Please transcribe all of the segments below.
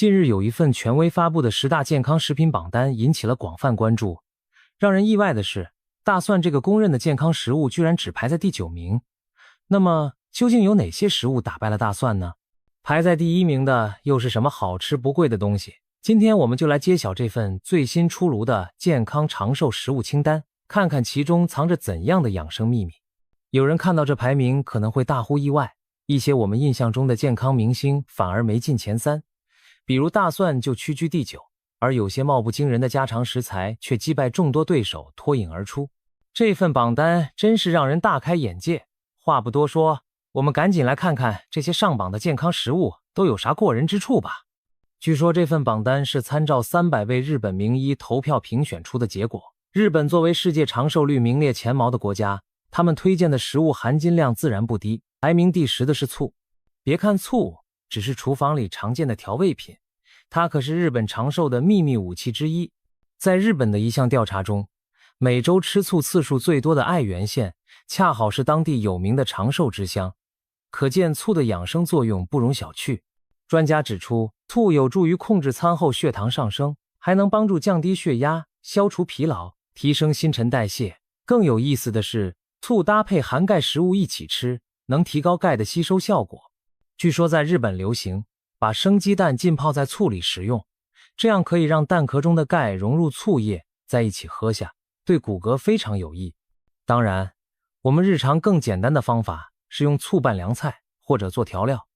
近日有一份权威发布的10大健康食品榜单引起了广泛关注。让人意外的是，大蒜这个公认的健康食物居然只排在第9名。那么究竟有哪些食物打败了大蒜呢？排在第1名的又是什么好吃不贵的东西？今天我们就来揭晓这份最新出炉的健康长寿食物清单，看看其中藏着怎样的养生秘密。有人看到这排名可能会大呼意外，一些我们印象中的健康明星反而没进前3，比如大蒜就屈居第9，而有些貌不惊人的家常食材却击败众多对手脱颖而出。这份榜单真是让人大开眼界。话不多说，我们赶紧来看看这些上榜的健康食物都有啥过人之处吧。据说这份榜单是参照300位日本名医投票评选出的结果。日本作为世界长寿率名列前茅的国家，他们推荐的食物含金量自然不低。排名第10的是醋。别看醋只是厨房里常见的调味品，它可是日本长寿的秘密武器之一。在日本的一项调查中，每周吃醋次数最多的爱媛县恰好是当地有名的长寿之乡，可见醋的养生作用不容小觑。专家指出，醋有助于控制餐后血糖上升，还能帮助降低血压，消除疲劳，提升新陈代谢。更有意思的是，醋搭配含钙食物一起吃，能提高钙的吸收效果。据说在日本流行把生鸡蛋浸泡在醋里食用，这样可以让蛋壳中的钙融入醋液，在一起喝下，对骨骼非常有益。当然，我们日常更简单的方法是用醋拌凉菜或者做调料。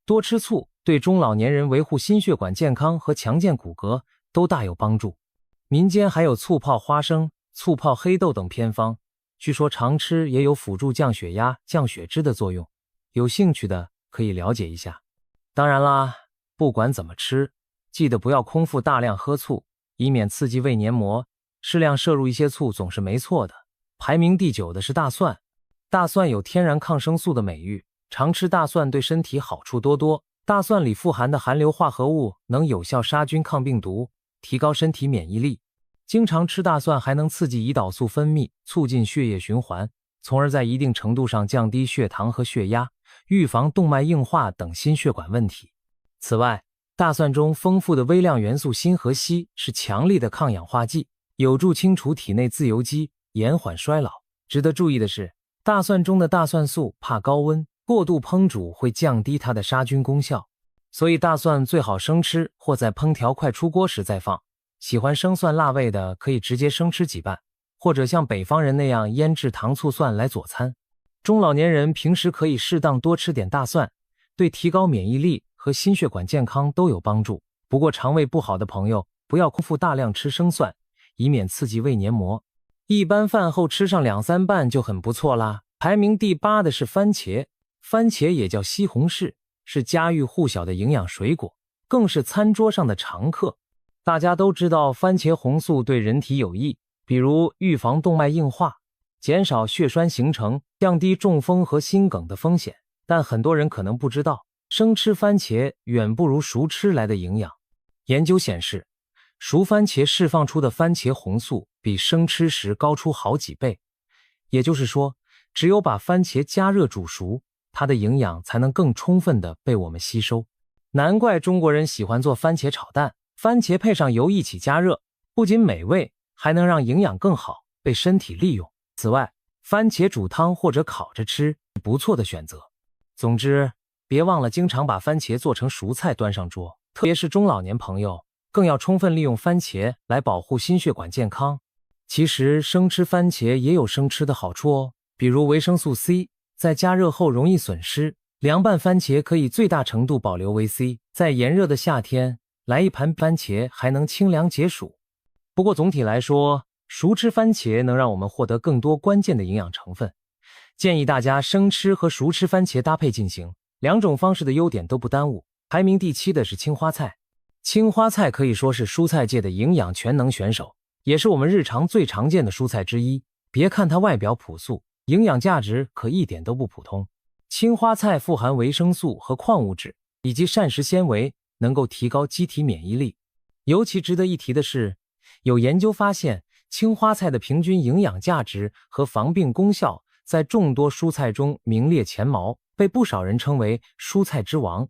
多吃醋对中老年人维护心血管健康和强健骨骼都大有帮助。民间还有醋泡花生、醋泡黑豆等偏方，据说常吃也有辅助降血压、降血脂的作用。有兴趣的可以了解一下。当然啦，不管怎么吃，记得不要空腹大量喝醋，以免刺激胃黏膜。适量摄入一些醋总是没错的。排名第9的是大蒜。大蒜有天然抗生素的美誉，常吃大蒜对身体好处多多。大蒜里富含的含硫化合物能有效杀菌抗病毒，提高身体免疫力。经常吃大蒜还能刺激胰岛素分泌，促进血液循环，从而在一定程度上降低血糖和血压，预防动脉硬化等心血管问题。此外，大蒜中丰富的微量元素锌和硒是强力的抗氧化剂，有助清除体内自由基，延缓衰老。值得注意的是，大蒜中的大蒜素怕高温，过度烹煮会降低它的杀菌功效，所以大蒜最好生吃或在烹调快出锅时再放。喜欢生蒜辣味的可以直接生吃几瓣，或者像北方人那样腌制糖醋蒜来佐餐。中老年人平时可以适当多吃点大蒜，对提高免疫力和心血管健康都有帮助。不过肠胃不好的朋友不要空腹大量吃生蒜，以免刺激胃黏膜。一般饭后吃上2-3瓣就很不错啦。排名第8的是番茄。番茄也叫西红柿，是家喻户晓的营养水果，更是餐桌上的常客。大家都知道番茄红素对人体有益，比如预防动脉硬化，减少血栓形成，降低中风和心梗的风险。但很多人可能不知道，生吃番茄远不如熟吃来的营养。研究显示，熟番茄释放出的番茄红素比生吃时高出好几倍，也就是说，只有把番茄加热煮熟，它的营养才能更充分地被我们吸收。难怪中国人喜欢做番茄炒蛋，番茄配上油一起加热，不仅美味，还能让营养更好被身体利用。此外，番茄煮汤或者烤着吃是不错的选择。总之，别忘了经常把番茄做成熟菜端上桌，特别是中老年朋友，更要充分利用番茄来保护心血管健康。其实生吃番茄也有生吃的好处哦，比如维生素 C， 在加热后容易损失，凉拌番茄可以最大程度保留维 C。 在炎热的夏天，来一盘番茄还能清凉解暑。不过总体来说，熟吃番茄能让我们获得更多关键的营养成分，建议大家生吃和熟吃番茄搭配进行，两种方式的优点都不耽误。排名第7的是青花菜。青花菜可以说是蔬菜界的营养全能选手，也是我们日常最常见的蔬菜之一。别看它外表朴素，营养价值可一点都不普通。青花菜富含维生素和矿物质以及膳食纤维，能够提高机体免疫力。尤其值得一提的是，有研究发现，青花菜的平均营养价值和防病功效在众多蔬菜中名列前茅，被不少人称为蔬菜之王。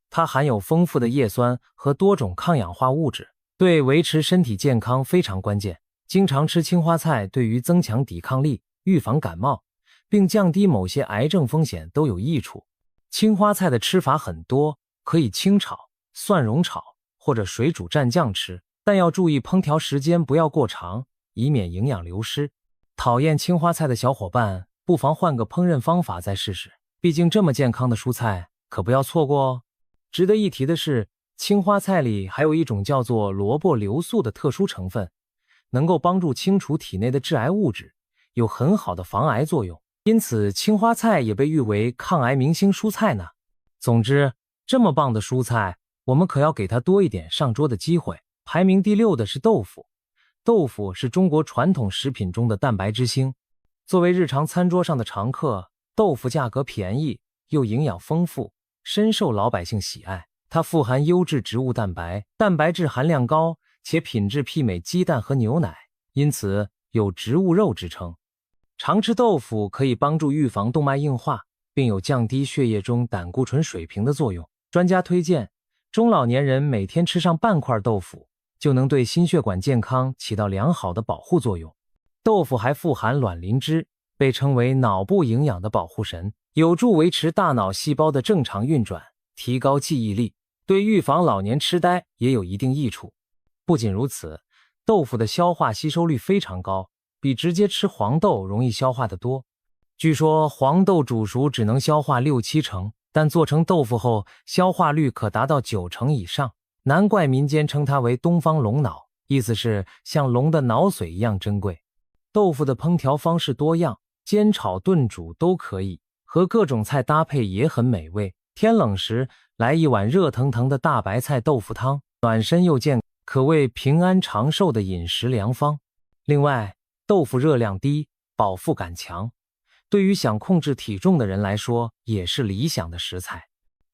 它含有丰富的叶酸和多种抗氧化物质，对维持身体健康非常关键。经常吃青花菜对于增强抵抗力、预防感冒，并降低某些癌症风险都有益处。青花菜的吃法很多，可以清炒、蒜蓉炒或者水煮蘸酱吃，但要注意烹调时间不要过长，以免营养流失。讨厌青花菜的小伙伴，不妨换个烹饪方法再试试，毕竟这么健康的蔬菜可不要错过哦。值得一提的是，青花菜里还有一种叫做萝卜硫素的特殊成分，能够帮助清除体内的致癌物质，有很好的防癌作用，因此青花菜也被誉为抗癌明星蔬菜呢。总之，这么棒的蔬菜，我们可要给它多一点上桌的机会。排名第6的是豆腐。豆腐是中国传统食品中的蛋白之星，作为日常餐桌上的常客，豆腐价格便宜又营养丰富，深受老百姓喜爱。它富含优质植物蛋白，蛋白质含量高，且品质媲美鸡蛋和牛奶，因此有植物肉之称。常吃豆腐可以帮助预防动脉硬化，并有降低血液中胆固醇水平的作用。专家推荐，中老年人每天吃上半块豆腐，就能对心血管健康起到良好的保护作用。豆腐还富含卵磷脂，被称为脑部营养的保护神，有助维持大脑细胞的正常运转，提高记忆力，对预防老年痴呆也有一定益处。不仅如此，豆腐的消化吸收率非常高，比直接吃黄豆容易消化得多。据说黄豆煮熟只能消化6-7成，但做成豆腐后消化率可达到9成以上，难怪民间称它为东方龙脑，意思是像龙的脑髓一样珍贵。豆腐的烹调方式多样，煎炒炖煮都可以，和各种菜搭配也很美味。天冷时来一碗热腾腾的大白菜豆腐汤，暖身又健康，可谓平安长寿的饮食良方。另外，豆腐热量低，饱腹感强，对于想控制体重的人来说也是理想的食材。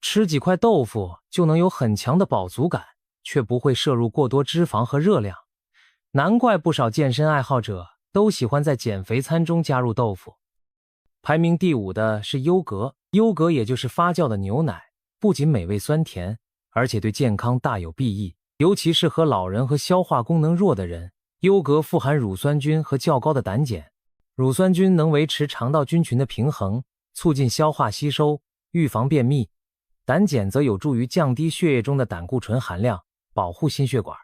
吃几块豆腐就能有很强的饱足感，却不会摄入过多脂肪和热量，难怪不少健身爱好者都喜欢在减肥餐中加入豆腐。排名第5的是优格。优格也就是发酵的牛奶，不仅美味酸甜，而且对健康大有裨益，尤其适合老人和消化功能弱的人。优格富含乳酸菌和较高的胆碱，乳酸菌能维持肠道菌群的平衡，促进消化吸收，预防便秘。胆碱则有助于降低血液中的胆固醇含量，保护心血管。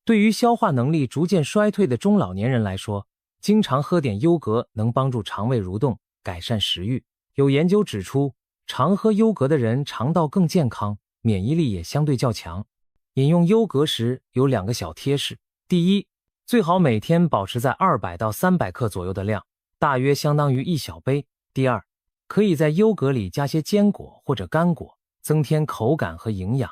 对于消化能力逐渐衰退的中老年人来说，经常喝点优格能帮助肠胃蠕动，改善食欲。有研究指出，常喝优格的人肠道更健康，免疫力也相对较强。饮用优格时有2个小贴士：第一，最好每天保持在200到300克左右的量，大约相当于1小杯。第二，可以在优格里加些坚果或者干果，增添口感和营养。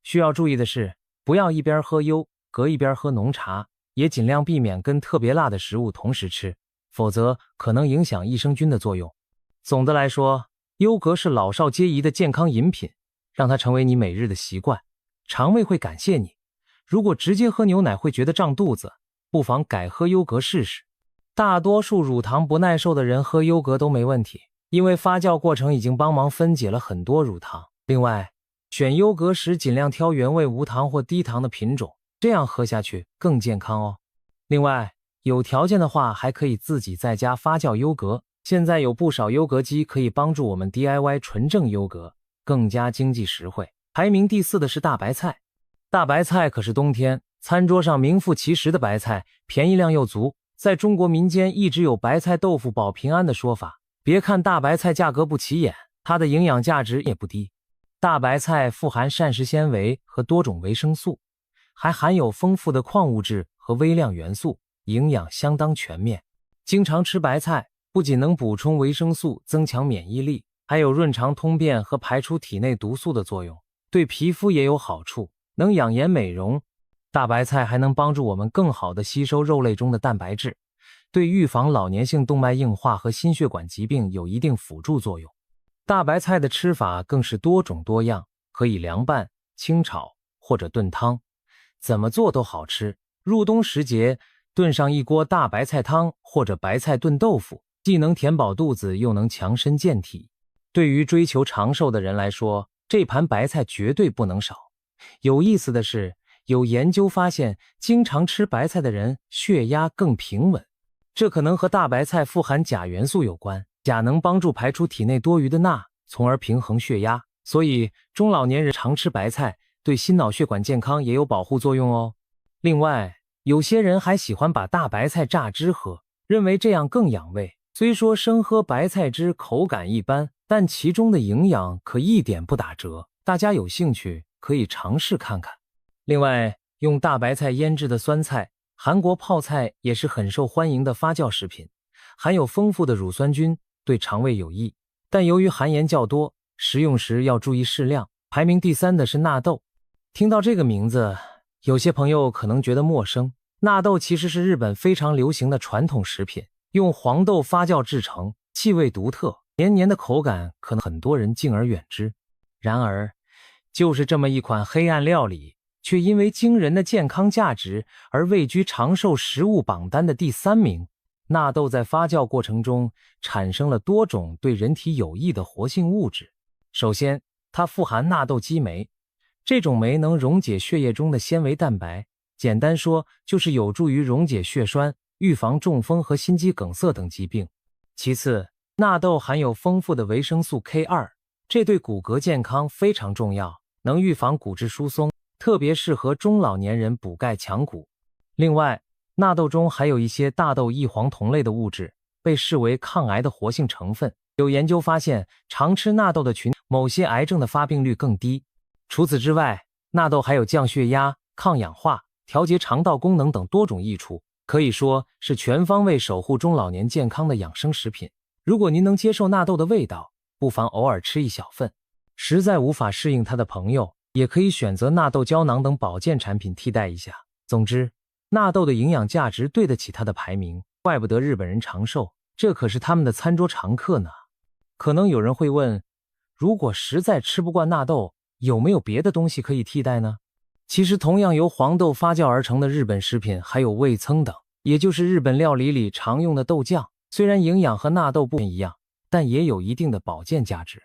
需要注意的是，不要一边喝优格一边喝浓茶，也尽量避免跟特别辣的食物同时吃，否则可能影响益生菌的作用。总的来说，优格是老少皆宜的健康饮品，让它成为你每日的习惯，肠胃会感谢你。如果直接喝牛奶会觉得胀肚子，不妨改喝优格试试。大多数乳糖不耐受的人喝优格都没问题，因为发酵过程已经帮忙分解了很多乳糖。另外，选优格时尽量挑原味无糖或低糖的品种，这样喝下去更健康哦。另外，有条件的话还可以自己在家发酵优格，现在有不少优格机可以帮助我们 DIY 纯正优格，更加经济实惠。排名第4的是大白菜。大白菜可是冬天餐桌上名副其实的白菜，便宜量又足。在中国民间一直有白菜豆腐保平安的说法，别看大白菜价格不起眼，它的营养价值也不低。大白菜富含膳食纤维和多种维生素，还含有丰富的矿物质和微量元素，营养相当全面。经常吃白菜不仅能补充维生素，增强免疫力，还有润肠通便和排出体内毒素的作用，对皮肤也有好处，能养颜美容。大白菜还能帮助我们更好地吸收肉类中的蛋白质，对预防老年性动脉硬化和心血管疾病有一定辅助作用。大白菜的吃法更是多种多样，可以凉拌、清炒或者炖汤，怎么做都好吃。入冬时节，炖上一锅大白菜汤或者白菜炖豆腐，既能填饱肚子，又能强身健体。对于追求长寿的人来说，这盘白菜绝对不能少。有意思的是，有研究发现，经常吃白菜的人血压更平稳，这可能和大白菜富含钾元素有关。钾能帮助排出体内多余的钠，从而平衡血压。所以中老年人常吃白菜，对心脑血管健康也有保护作用哦。另外，有些人还喜欢把大白菜榨汁喝，认为这样更养胃。虽说生喝白菜汁口感一般，但其中的营养可一点不打折。大家有兴趣可以尝试看看。另外，用大白菜腌制的酸菜、韩国泡菜也是很受欢迎的发酵食品，含有丰富的乳酸菌，对肠胃有益。但由于含盐较多，食用时要注意适量。排名第3的是纳豆。听到这个名字，有些朋友可能觉得陌生。纳豆其实是日本非常流行的传统食品，用黄豆发酵制成，气味独特，黏黏的口感可能很多人敬而远之。然而，就是这么一款黑暗料理，却因为惊人的健康价值而位居长寿食物榜单的第3名。纳豆在发酵过程中产生了多种对人体有益的活性物质。首先，它富含纳豆激酶，这种酶能溶解血液中的纤维蛋白，简单说就是有助于溶解血栓，预防中风和心肌梗塞等疾病。其次，纳豆含有丰富的维生素 K2， 这对骨骼健康非常重要，能预防骨质疏松，特别适合中老年人补钙强骨。另外，纳豆中还有一些大豆异黄酮类的物质，被视为抗癌的活性成分。有研究发现，常吃纳豆的群某些癌症的发病率更低。除此之外，纳豆还有降血压、抗氧化、调节肠道功能等多种益处，可以说是全方位守护中老年健康的养生食品。如果您能接受纳豆的味道，不妨偶尔吃一小份。实在无法适应它的朋友，也可以选择纳豆胶囊等保健产品替代一下。总之，纳豆的营养价值对得起它的排名，怪不得日本人长寿，这可是他们的餐桌常客呢。可能有人会问，如果实在吃不惯纳豆，有没有别的东西可以替代呢？其实同样由黄豆发酵而成的日本食品还有味噌等，也就是日本料理里常用的豆酱，虽然营养和纳豆不一样，但也有一定的保健价值。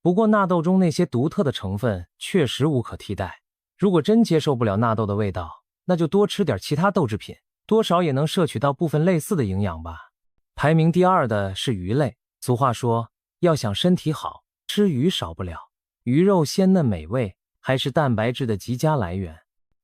不过纳豆中那些独特的成分确实无可替代，如果真接受不了纳豆的味道，那就多吃点其他豆制品，多少也能摄取到部分类似的营养吧。排名第2的是鱼类。俗话说，要想身体好，吃鱼少不了。鱼肉鲜嫩美味，还是蛋白质的极佳来源。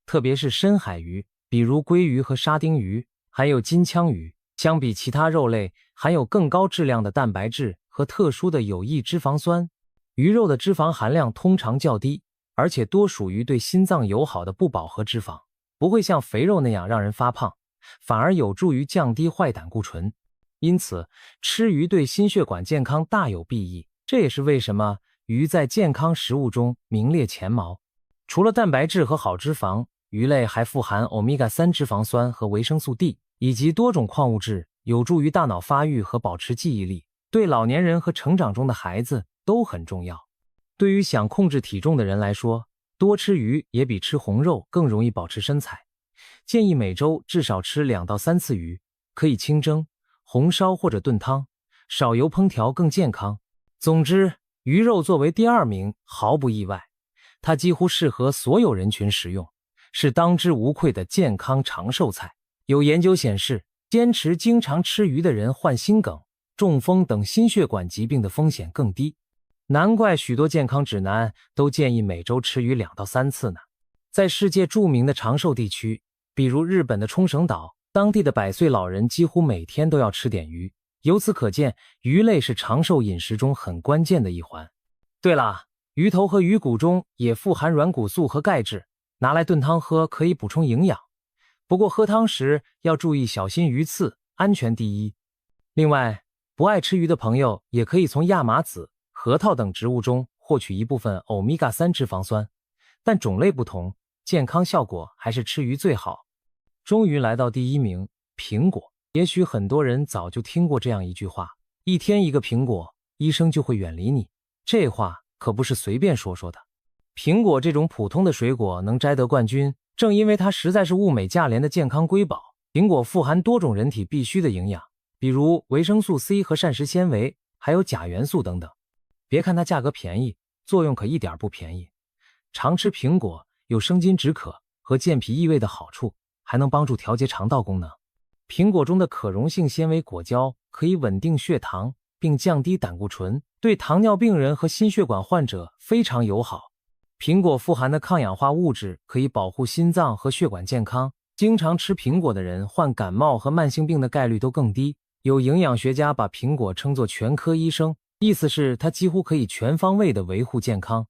特别是深海鱼，比如鲑鱼和沙丁鱼，还有金枪鱼，相比其他肉类，含有更高质量的蛋白质和特殊的有益脂肪酸。鱼肉的脂肪含量通常较低，而且多属于对心脏友好的不饱和脂肪，不会像肥肉那样让人发胖，反而有助于降低坏胆固醇。因此，吃鱼对心血管健康大有裨益，这也是为什么鱼在健康食物中名列前茅。除了蛋白质和好脂肪，鱼类还富含欧米伽3脂肪酸和维生素 D， 以及多种矿物质，有助于大脑发育和保持记忆力，对老年人和成长中的孩子都很重要。对于想控制体重的人来说，多吃鱼也比吃红肉更容易保持身材。建议每周至少吃2到3次鱼，可以清蒸、红烧或者炖汤，少油烹调更健康。总之，鱼肉作为第2名毫不意外，它几乎适合所有人群食用，是当之无愧的健康长寿菜。有研究显示，坚持经常吃鱼的人患心梗、中风等心血管疾病的风险更低。难怪许多健康指南都建议每周吃鱼2到3次呢。在世界著名的长寿地区，比如日本的冲绳岛，当地的100岁老人几乎每天都要吃点鱼。由此可见，鱼类是长寿饮食中很关键的一环。对了，鱼头和鱼骨中也富含软骨素和钙质，拿来炖汤喝可以补充营养。不过喝汤时要注意小心鱼刺，安全第一。另外，不爱吃鱼的朋友也可以从亚麻籽、核桃等植物中获取一部分欧米伽3脂肪酸，但种类不同，健康效果还是吃鱼最好。终于来到第1名，苹果。也许很多人早就听过这样一句话，一天一个苹果，医生就会远离你。这话可不是随便说说的。苹果这种普通的水果能摘得冠军，正因为它实在是物美价廉的健康瑰宝。苹果富含多种人体必需的营养，比如维生素 C 和膳食纤维，还有钾元素等等。别看它价格便宜，作用可一点不便宜。常吃苹果有生津止渴和健脾益胃的好处，还能帮助调节肠道功能。苹果中的可溶性纤维果胶可以稳定血糖并降低胆固醇，对糖尿病人和心血管患者非常友好。苹果富含的抗氧化物质可以保护心脏和血管健康，经常吃苹果的人患感冒和慢性病的概率都更低。有营养学家把苹果称作全科医生，意思是它几乎可以全方位地维护健康。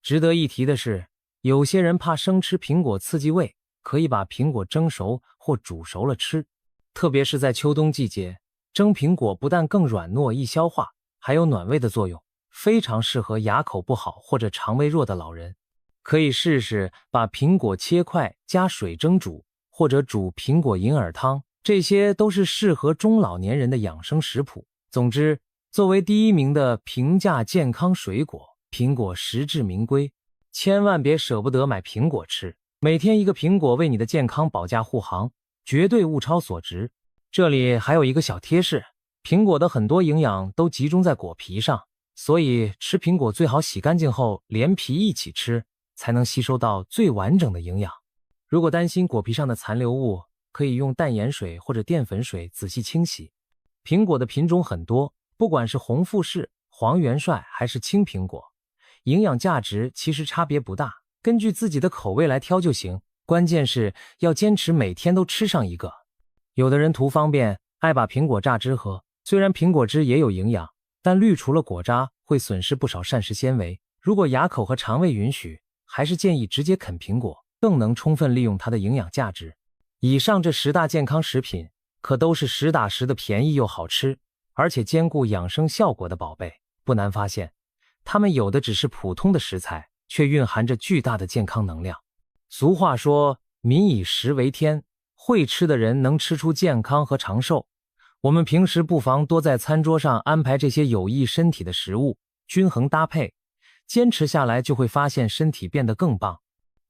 值得一提的是，有些人怕生吃苹果刺激胃，可以把苹果蒸熟或煮熟了吃。特别是在秋冬季节，蒸苹果不但更软糯易消化，还有暖胃的作用，非常适合牙口不好或者肠胃弱的老人。可以试试把苹果切块加水蒸煮，或者煮苹果银耳汤，这些都是适合中老年人的养生食谱。总之，作为第一名的平价健康水果，苹果实至名归，千万别舍不得买苹果吃。每天一个苹果为你的健康保驾护航，绝对物超所值。这里还有一个小贴士，苹果的很多营养都集中在果皮上，所以吃苹果最好洗干净后连皮一起吃，才能吸收到最完整的营养。如果担心果皮上的残留物，可以用淡盐水或者淀粉水仔细清洗。苹果的品种很多，不管是红富士、黄元帅还是青苹果，营养价值其实差别不大，根据自己的口味来挑就行。关键是要坚持每天都吃上一个。有的人图方便，爱把苹果榨汁喝，虽然苹果汁也有营养，但滤除了果渣会损失不少膳食纤维。如果牙口和肠胃允许，还是建议直接啃苹果，更能充分利用它的营养价值。以上这10大健康食品可都是实打实的便宜又好吃，而且兼顾养生效果的宝贝。不难发现，它们有的只是普通的食材，却蕴含着巨大的健康能量。俗话说，民以食为天，会吃的人能吃出健康和长寿。我们平时不妨多在餐桌上安排这些有益身体的食物，均衡搭配，坚持下来就会发现身体变得更棒。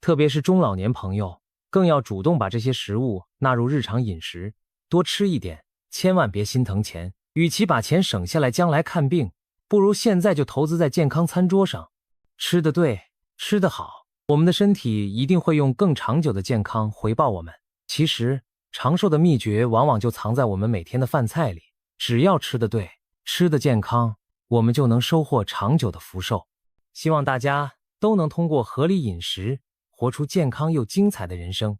特别是中老年朋友，更要主动把这些食物纳入日常饮食，多吃一点，千万别心疼钱。与其把钱省下来将来看病，不如现在就投资在健康餐桌上。吃得对，吃得好，我们的身体一定会用更长久的健康回报我们。其实，长寿的秘诀往往就藏在我们每天的饭菜里。只要吃得对，吃得健康，我们就能收获长久的福寿。希望大家都能通过合理饮食，活出健康又精彩的人生。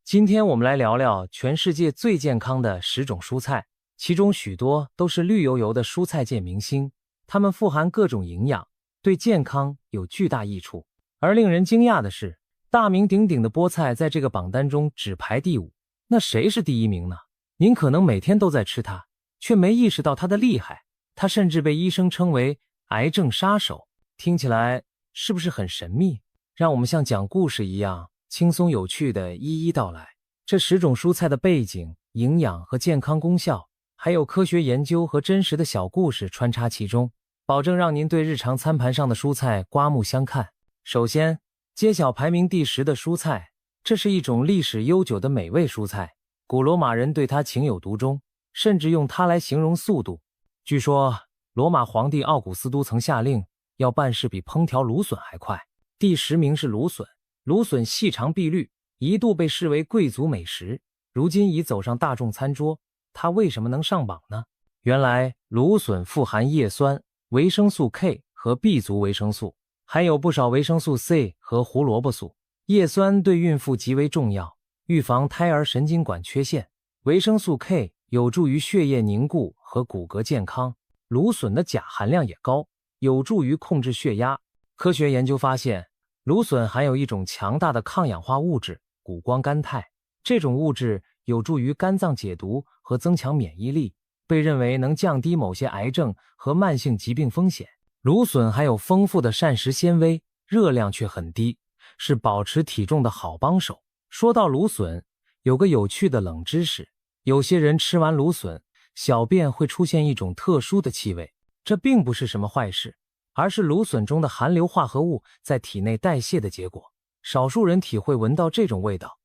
今天我们来聊聊全世界最健康的10种蔬菜，其中许多都是绿油油的蔬菜界明星，它们富含各种营养，对健康有巨大益处。而令人惊讶的是，大名鼎鼎的菠菜在这个榜单中只排第5。那谁是第1名呢？您可能每天都在吃它，却没意识到它的厉害。它甚至被医生称为癌症杀手。听起来是不是很神秘？让我们像讲故事一样轻松有趣地一一道来。这10种蔬菜的背景、营养和健康功效，还有科学研究和真实的小故事穿插其中，保证让您对日常餐盘上的蔬菜刮目相看。首先，揭晓排名第10的蔬菜，这是一种历史悠久的美味蔬菜，古罗马人对它情有独钟，甚至用它来形容速度。据说，罗马皇帝奥古斯都曾下令，要办事比烹调芦笋还快。第10名是芦笋。芦笋细长碧绿，一度被视为贵族美食，如今已走上大众餐桌。它为什么能上榜呢？原来，芦笋富含叶酸、维生素 K 和 B 族维生素，还有不少维生素 C 和胡萝卜素。叶酸对孕妇极为重要，预防胎儿神经管缺陷。维生素 K 有助于血液凝固和骨骼健康。芦笋的钾含量也高，有助于控制血压。科学研究发现，芦笋含有一种强大的抗氧化物质谷胱甘肽，这种物质有助于肝脏解毒和增强免疫力，被认为能降低某些癌症和慢性疾病风险。芦笋还有丰富的膳食纤维，热量却很低，是保持体重的好帮手。说到芦笋，有个有趣的冷知识，有些人吃完芦笋，小便会出现一种特殊的气味，这并不是什么坏事，而是芦笋中的含硫化合物在体内代谢的结果。少数人体会闻到这种味道。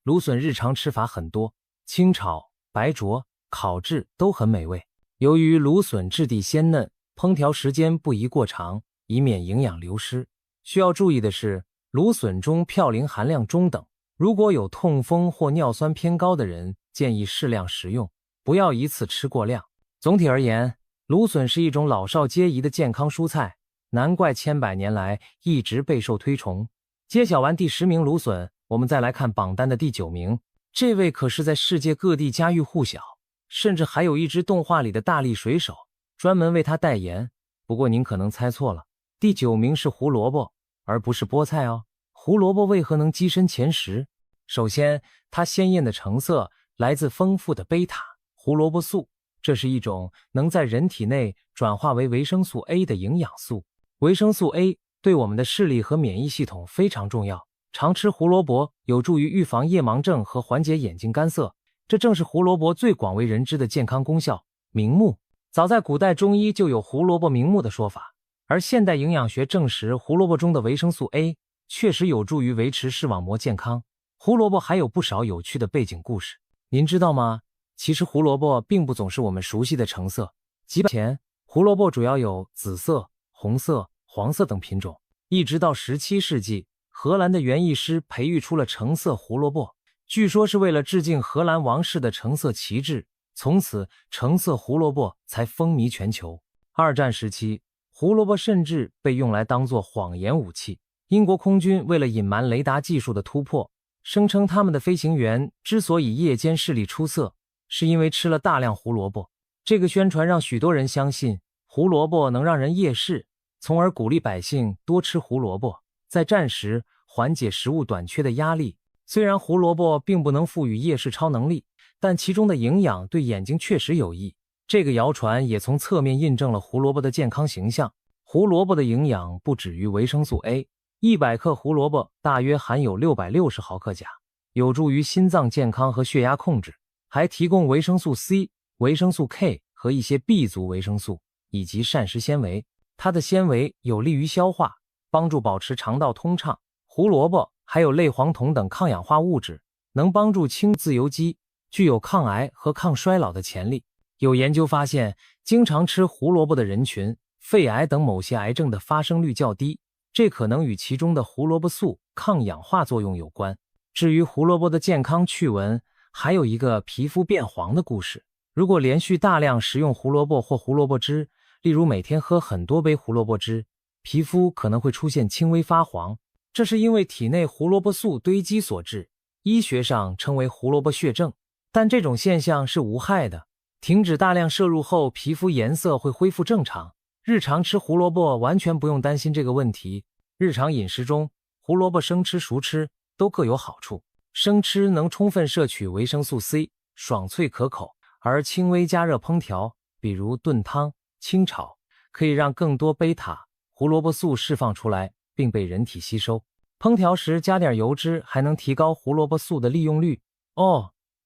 芦笋日常吃法很多，清炒、白灼、烤制都很美味。由于芦笋质地鲜嫩，烹调时间不宜过长，以免营养流失。需要注意的是，芦笋中嘌呤含量中等，如果有痛风或尿酸偏高的人，建议适量食用，不要一次吃过量。总体而言，芦笋是一种老少皆宜的健康蔬菜，难怪千百年来一直备受推崇。揭晓完第10名芦笋，我们再来看榜单的第9名，这位可是在世界各地家喻户晓，甚至还有一支动画里的大力水手专门为他代言。不过您可能猜错了，第9名是胡萝卜，而不是菠菜哦。胡萝卜为何能跻身前10？首先，它鲜艳的成色来自丰富的贝塔胡萝卜素，这是一种能在人体内转化为维生素 A 的营养素。维生素 A 对我们的视力和免疫系统非常重要，常吃胡萝卜有助于预防夜盲症和缓解眼睛干涩，这正是胡萝卜最广为人知的健康功效。明目，早在古代中医就有胡萝卜明目的说法，而现代营养学证实胡萝卜中的维生素 A 确实有助于维持视网膜健康。胡萝卜还有不少有趣的背景故事，您知道吗？其实胡萝卜并不总是我们熟悉的橙色，几百年前，胡萝卜主要有紫色、红色、黄色等品种，一直到17世纪，荷兰的园艺师培育出了橙色胡萝卜，据说是为了致敬荷兰王室的橙色旗帜，从此橙色胡萝卜才风靡全球。二战时期，胡萝卜甚至被用来当作谎言武器。英国空军为了隐瞒雷达技术的突破，声称他们的飞行员之所以夜间视力出色，是因为吃了大量胡萝卜。这个宣传让许多人相信胡萝卜能让人夜视，从而鼓励百姓多吃胡萝卜，在战时缓解食物短缺的压力。虽然胡萝卜并不能赋予夜视超能力，但其中的营养对眼睛确实有益。这个谣传也从侧面印证了胡萝卜的健康形象。胡萝卜的营养不止于维生素 A，100克胡萝卜大约含有660毫克钾，有助于心脏健康和血压控制，还提供维生素 C、维生素 K 和一些 B 族维生素，以及膳食纤维。它的纤维有利于消化，帮助保持肠道通畅。胡萝卜还有类黄酮等抗氧化物质，能帮助清自由基，具有抗癌和抗衰老的潜力。有研究发现，经常吃胡萝卜的人群，肺癌等某些癌症的发生率较低，这可能与其中的胡萝卜素抗氧化作用有关。至于胡萝卜的健康趣闻，还有一个皮肤变黄的故事。如果连续大量食用胡萝卜或胡萝卜汁，例如每天喝很多杯胡萝卜汁，皮肤可能会出现轻微发黄，这是因为体内胡萝卜素堆积所致，医学上称为胡萝卜血症。但这种现象是无害的，停止大量摄入后，皮肤颜色会恢复正常。日常吃胡萝卜完全不用担心这个问题。日常饮食中，胡萝卜生吃、熟吃都各有好处。生吃能充分摄取维生素 C， 爽脆可口，而轻微加热烹调，比如炖汤、清炒，可以让更多贝塔胡萝卜素释放出来，并被人体吸收。烹调时加点油脂，还能提高胡萝卜素的利用率。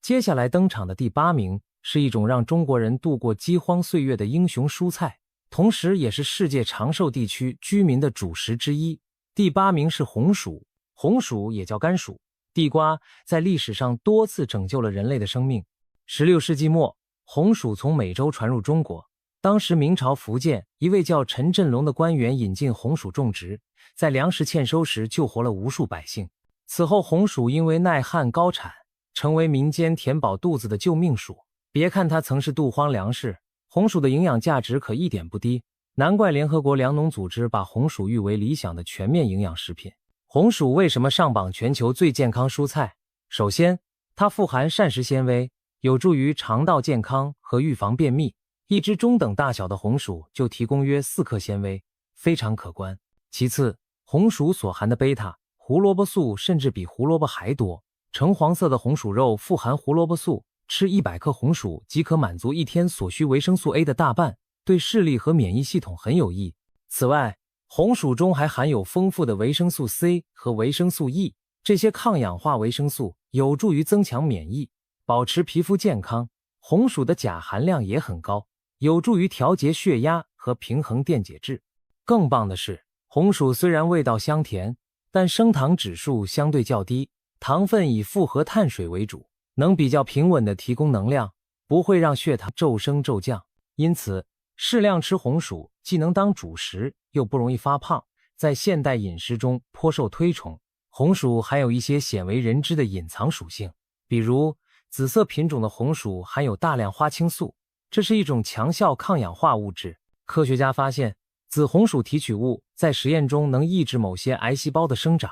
接下来登场的第8名是一种让中国人度过饥荒岁月的英雄蔬菜，同时也是世界长寿地区居民的主食之一。第8名是红薯。红薯也叫甘薯、地瓜，在历史上多次拯救了人类的生命。16世纪末，红薯从美洲传入中国。当时明朝福建一位叫陈振龙的官员引进红薯种植，在粮食欠收时救活了无数百姓。此后红薯因为耐旱高产，成为民间填饱肚子的救命薯。别看它曾是杜荒粮食，红薯的营养价值可一点不低，难怪联合国粮农组织把红薯誉为理想的全面营养食品。红薯为什么上榜全球最健康蔬菜？首先，它富含膳食纤维，有助于肠道健康和预防便秘。一只中等大小的红薯就提供约4克纤维，非常可观。其次，红薯所含的贝塔胡萝卜素甚至比胡萝卜还多。橙黄色的红薯肉富含胡萝卜素，吃100克红薯即可满足一天所需维生素 A 的大半，对视力和免疫系统很有益。此外，红薯中还含有丰富的维生素 C 和维生素 E， 这些抗氧化维生素有助于增强免疫，保持皮肤健康。红薯的钾含量也很高，有助于调节血压和平衡电解质。更棒的是，红薯虽然味道香甜，但升糖指数相对较低，糖分以复合碳水为主，能比较平稳地提供能量，不会让血糖骤升骤降。因此，适量吃红薯既能当主食，又不容易发胖，在现代饮食中颇受推崇。红薯还有一些鲜为人知的隐藏属性，比如紫色品种的红薯含有大量花青素，这是一种强效抗氧化物质。科学家发现，紫红薯提取物在实验中能抑制某些癌细胞的生长，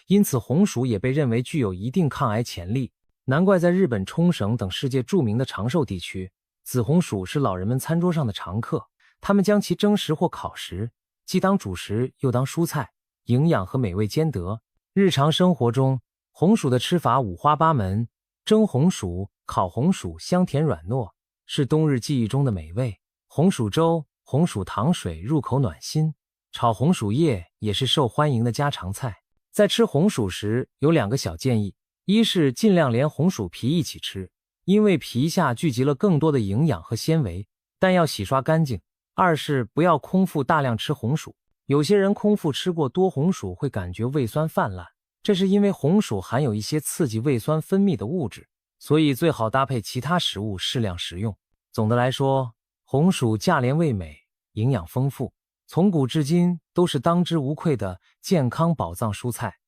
因此红薯也被认为具有一定抗癌潜力。难怪在日本冲绳等世界著名的长寿地区，紫红薯是老人们餐桌上的常客。他们将其蒸食或烤食，既当主食又当蔬菜，营养和美味兼得。日常生活中，红薯的吃法五花八门，蒸红薯、烤红薯香甜软糯，是冬日记忆中的美味。红薯粥、红薯糖水入口暖心，炒红薯叶也是受欢迎的家常菜。在吃红薯时，有2个小建议：一是尽量连红薯皮一起吃，因为皮下聚集了更多的营养和纤维，但要洗刷干净；二是不要空腹大量吃红薯。有些人空腹吃过多红薯会感觉胃酸泛滥，这是因为红薯含有一些刺激胃酸分泌的物质，所以最好搭配其他食物适量食用。总的来说，红薯价廉味美，营养丰富，从古至今都是当之无愧的健康宝藏蔬菜。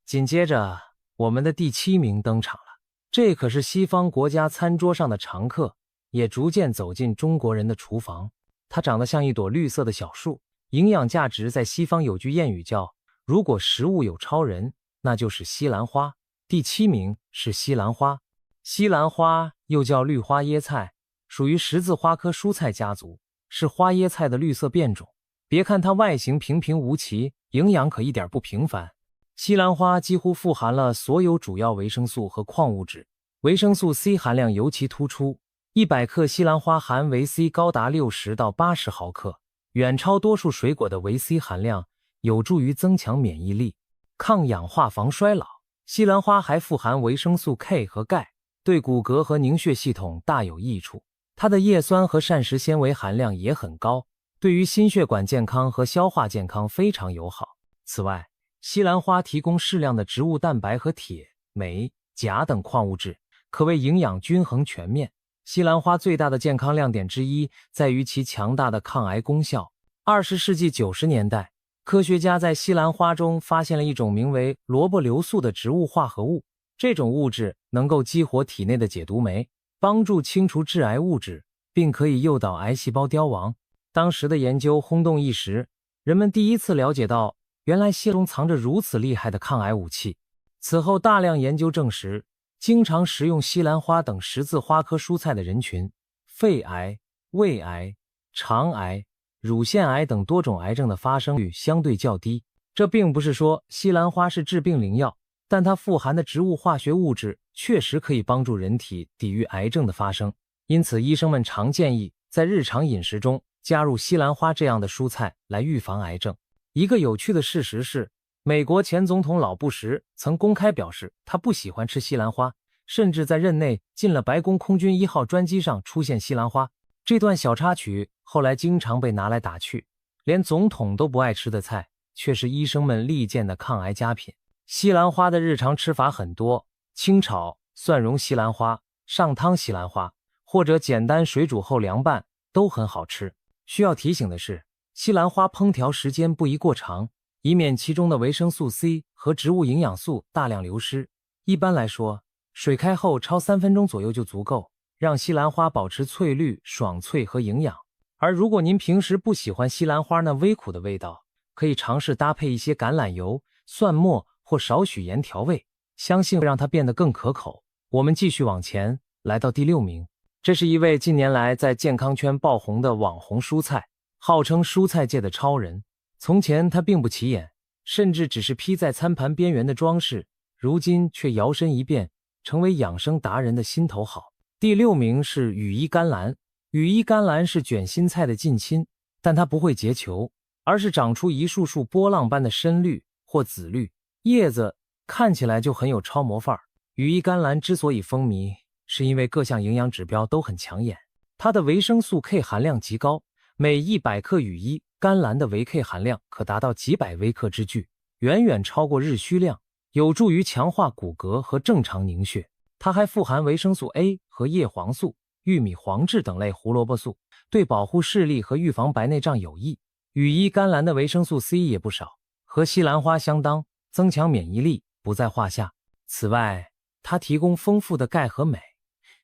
紧接着，我们的第7名登场了，这可是西方国家餐桌上的常客，也逐渐走进中国人的厨房。它长得像一朵绿色的小树，营养价值在西方有句谚语叫“如果食物有超人，那就是西兰花”。第7名是西兰花。西兰花又叫绿花椰菜，属于十字花科蔬菜家族，是花椰菜的绿色变种。别看它外形平平无奇，营养可一点不平凡。西兰花几乎富含了所有主要维生素和矿物质，维生素 C 含量尤其突出。100克西兰花含维 C 高达60到80毫克，远超多数水果的维 C 含量，有助于增强免疫力、抗氧化、防衰老。西兰花还富含维生素 K 和钙，对骨骼和凝血系统大有益处。它的叶酸和膳食纤维含量也很高，对于心血管健康和消化健康非常友好。此外，西兰花提供适量的植物蛋白和铁、镁、钾等矿物质，可谓营养均衡全面。西兰花最大的健康亮点之一在于其强大的抗癌功效。20世纪90年代，科学家在西兰花中发现了一种名为萝卜硫素的植物化合物，这种物质能够激活体内的解毒酶，帮助清除致癌物质，并可以诱导癌细胞凋亡。当时的研究轰动一时，人们第一次了解到原来西中藏着如此厉害的抗癌武器。此后大量研究证实，经常食用西兰花等十字花科蔬菜的人群，肺癌、胃癌、肠癌、乳腺癌等多种癌症的发生率相对较低。这并不是说西兰花是治病灵药，但它富含的植物化学物质确实可以帮助人体抵御癌症的发生。因此医生们常建议在日常饮食中加入西兰花这样的蔬菜来预防癌症。一个有趣的事实是，美国前总统老布什曾公开表示他不喜欢吃西兰花，甚至在任内禁了白宫空军1号专机上出现西兰花。这段小插曲后来经常被拿来打趣，连总统都不爱吃的菜，却是医生们力荐的抗癌佳品。西兰花的日常吃法很多，清炒、蒜蓉西兰花、上汤西兰花，或者简单水煮后凉拌，都很好吃。需要提醒的是，西兰花烹调时间不宜过长，以免其中的维生素 C 和植物营养素大量流失。一般来说，水开后焯3分钟左右就足够，让西兰花保持翠绿、爽脆和营养。而如果您平时不喜欢西兰花那微苦的味道，可以尝试搭配一些橄榄油、蒜末或少许盐调味，相信会让它变得更可口。我们继续往前，来到第6名。这是一位近年来在健康圈爆红的网红蔬菜，号称蔬菜界的超人。从前他并不起眼，甚至只是披在餐盘边缘的装饰，如今却摇身一变，成为养生达人的心头好。第6名是羽衣甘蓝。羽衣甘蓝是卷心菜的近亲，但它不会结球，而是长出一束束波浪般的深绿或紫绿，叶子看起来就很有超模范儿。羽衣甘蓝之所以风靡，是因为各项营养指标都很抢眼。它的维生素 K 含量极高，每100克羽衣甘蓝的维 K 含量可达到几百微克之巨，远远超过日需量，有助于强化骨骼和正常凝血。它还富含维生素 A 和叶黄素、玉米黄质等类胡萝卜素，对保护视力和预防白内障有益。羽衣甘蓝的维生素 C 也不少，和西兰花相当，增强免疫力不在话下。此外，它提供丰富的钙和镁，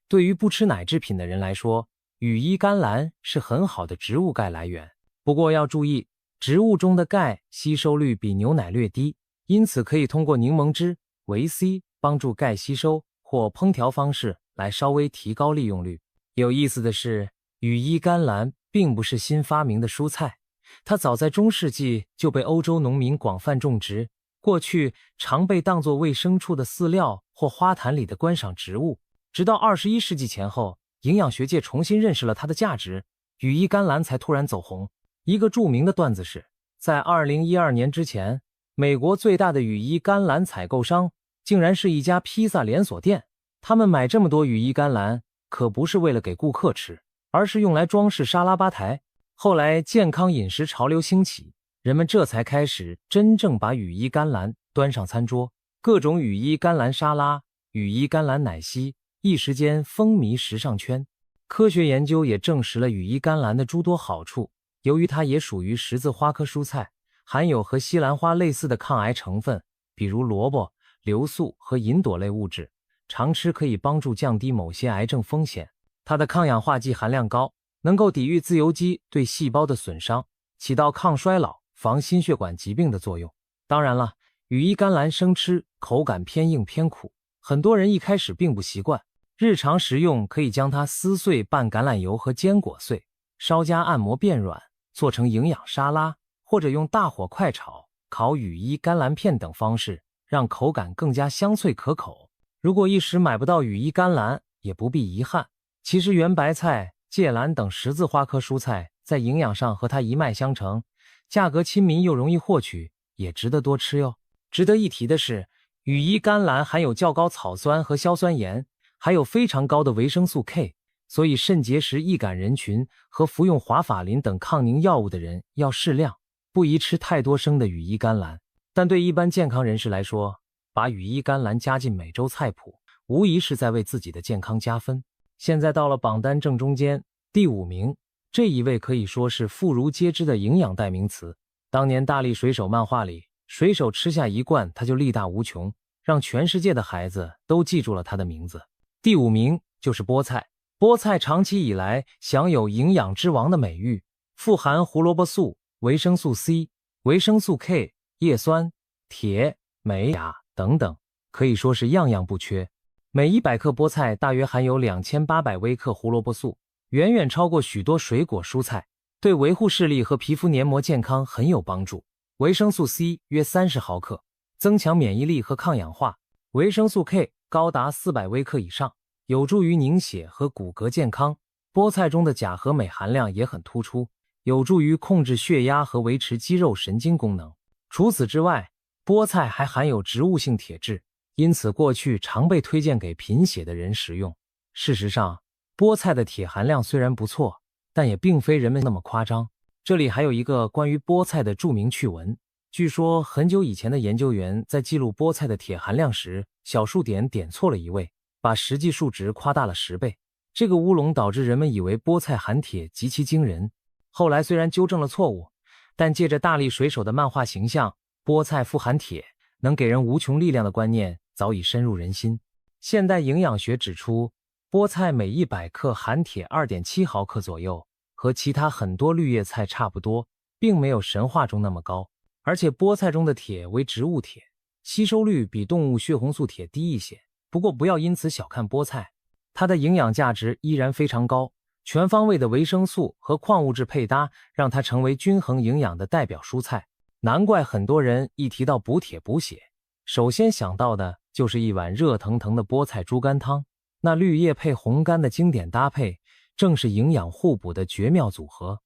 对于不吃奶制品的人来说，羽衣甘蓝是很好的植物钙来源。不过要注意，植物中的钙吸收率比牛奶略低，因此可以通过柠檬汁、维 C 帮助钙吸收，或烹调方式来稍微提高利用率。有意思的是，羽衣甘蓝并不是新发明的蔬菜，它早在中世纪就被欧洲农民广泛种植，过去常被当作喂牲畜的饲料或花坛里的观赏植物。直到21世纪前后，营养学界重新认识了它的价值，羽衣甘蓝才突然走红。一个著名的段子是，在2012年之前，美国最大的羽衣甘蓝采购商竟然是一家披萨连锁店。他们买这么多羽衣甘蓝，可不是为了给顾客吃，而是用来装饰沙拉吧台。后来健康饮食潮流兴起，人们这才开始真正把羽衣甘蓝端上餐桌。各种羽衣甘蓝沙拉、羽衣甘蓝奶昔一时间风靡时尚圈。科学研究也证实了羽衣甘蓝的诸多好处，由于它也属于十字花科蔬菜，含有和西兰花类似的抗癌成分，比如萝卜、硫素和银朵类物质，常吃可以帮助降低某些癌症风险。它的抗氧化剂含量高，能够抵御自由基对细胞的损伤，起到抗衰老、防心血管疾病的作用。当然了，羽衣甘蓝生吃口感偏硬偏苦，很多人一开始并不习惯。日常食用可以将它撕碎拌橄榄油和坚果碎，稍加按摩变软，做成营养沙拉，或者用大火快炒、烤羽衣甘蓝片等方式，让口感更加香脆可口。如果一时买不到羽衣甘蓝，也不必遗憾。其实圆白菜、芥蓝等十字花科蔬菜在营养上和它一脉相承，价格亲民又容易获取，也值得多吃哟。值得一提的是，羽衣甘蓝含有较高草酸和硝酸盐，还有非常高的维生素 K， 所以肾结石易感人群和服用华法林等抗凝药物的人要适量，不宜吃太多生的羽衣甘蓝。但对一般健康人士来说，把羽衣甘蓝加进每周菜谱，无疑是在为自己的健康加分。现在到了榜单正中间，第5名，这一位可以说是妇孺皆知的营养代名词。当年大力水手漫画里，水手吃下一罐他就力大无穷，让全世界的孩子都记住了他的名字。第5名就是菠菜。菠菜长期以来享有营养之王的美誉，富含胡萝卜素、维生素 C、维生素 K、叶酸、铁、镁、钾等等，可以说是样样不缺。每100克菠菜大约含有2800微克胡萝卜素，远远超过许多水果蔬菜，对维护视力和皮肤黏膜健康很有帮助。维生素 C 约30毫克，增强免疫力和抗氧化。维生素 K 高达400微克以上，有助于凝血和骨骼健康。菠菜中的钾和镁含量也很突出，有助于控制血压和维持肌肉神经功能。除此之外，菠菜还含有植物性铁质，因此过去常被推荐给贫血的人食用。事实上，菠菜的铁含量虽然不错，但也并非人们那么夸张。这里还有一个关于菠菜的著名趣闻，据说很久以前的研究员在记录菠菜的铁含量时，小数点点错了1位，把实际数值夸大了10倍。这个乌龙导致人们以为菠菜含铁极其惊人。后来虽然纠正了错误，但借着大力水手的漫画形象，菠菜富含铁，能给人无穷力量的观念早已深入人心。现代营养学指出，菠菜每100克含铁 2.7 毫克左右，和其他很多绿叶菜差不多，并没有神话中那么高。而且菠菜中的铁为植物铁，吸收率比动物血红素铁低一些。不过不要因此小看菠菜，它的营养价值依然非常高，全方位的维生素和矿物质配搭，让它成为均衡营养的代表蔬菜。难怪很多人一提到补铁补血，首先想到的就是一碗热腾腾的菠菜猪肝汤。那绿叶配红肝的经典搭配，正是营养互补的绝妙组合。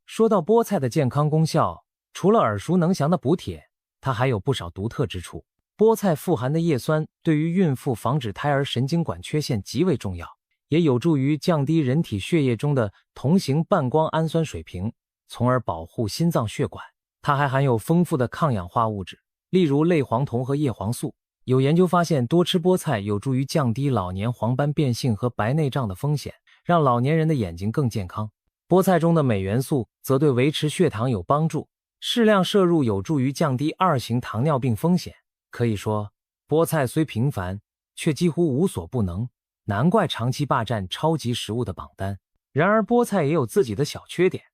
说到菠菜的健康功效，除了耳熟能详的补铁，它还有不少独特之处。菠菜富含的叶酸对于孕妇防止胎儿神经管缺陷极为重要，也有助于降低人体血液中的同型半胱氨酸水平，从而保护心脏血管。它还含有丰富的抗氧化物质，例如类黄酮和叶黄素。有研究发现，多吃菠菜有助于降低老年黄斑变性和白内障的风险，让老年人的眼睛更健康。菠菜中的镁元素则对维持血糖有帮助，适量摄入有助于降低2型糖尿病风险。可以说，菠菜虽平凡，却几乎无所不能，难怪长期霸占超级食物的榜单。然而菠菜也有自己的小缺点，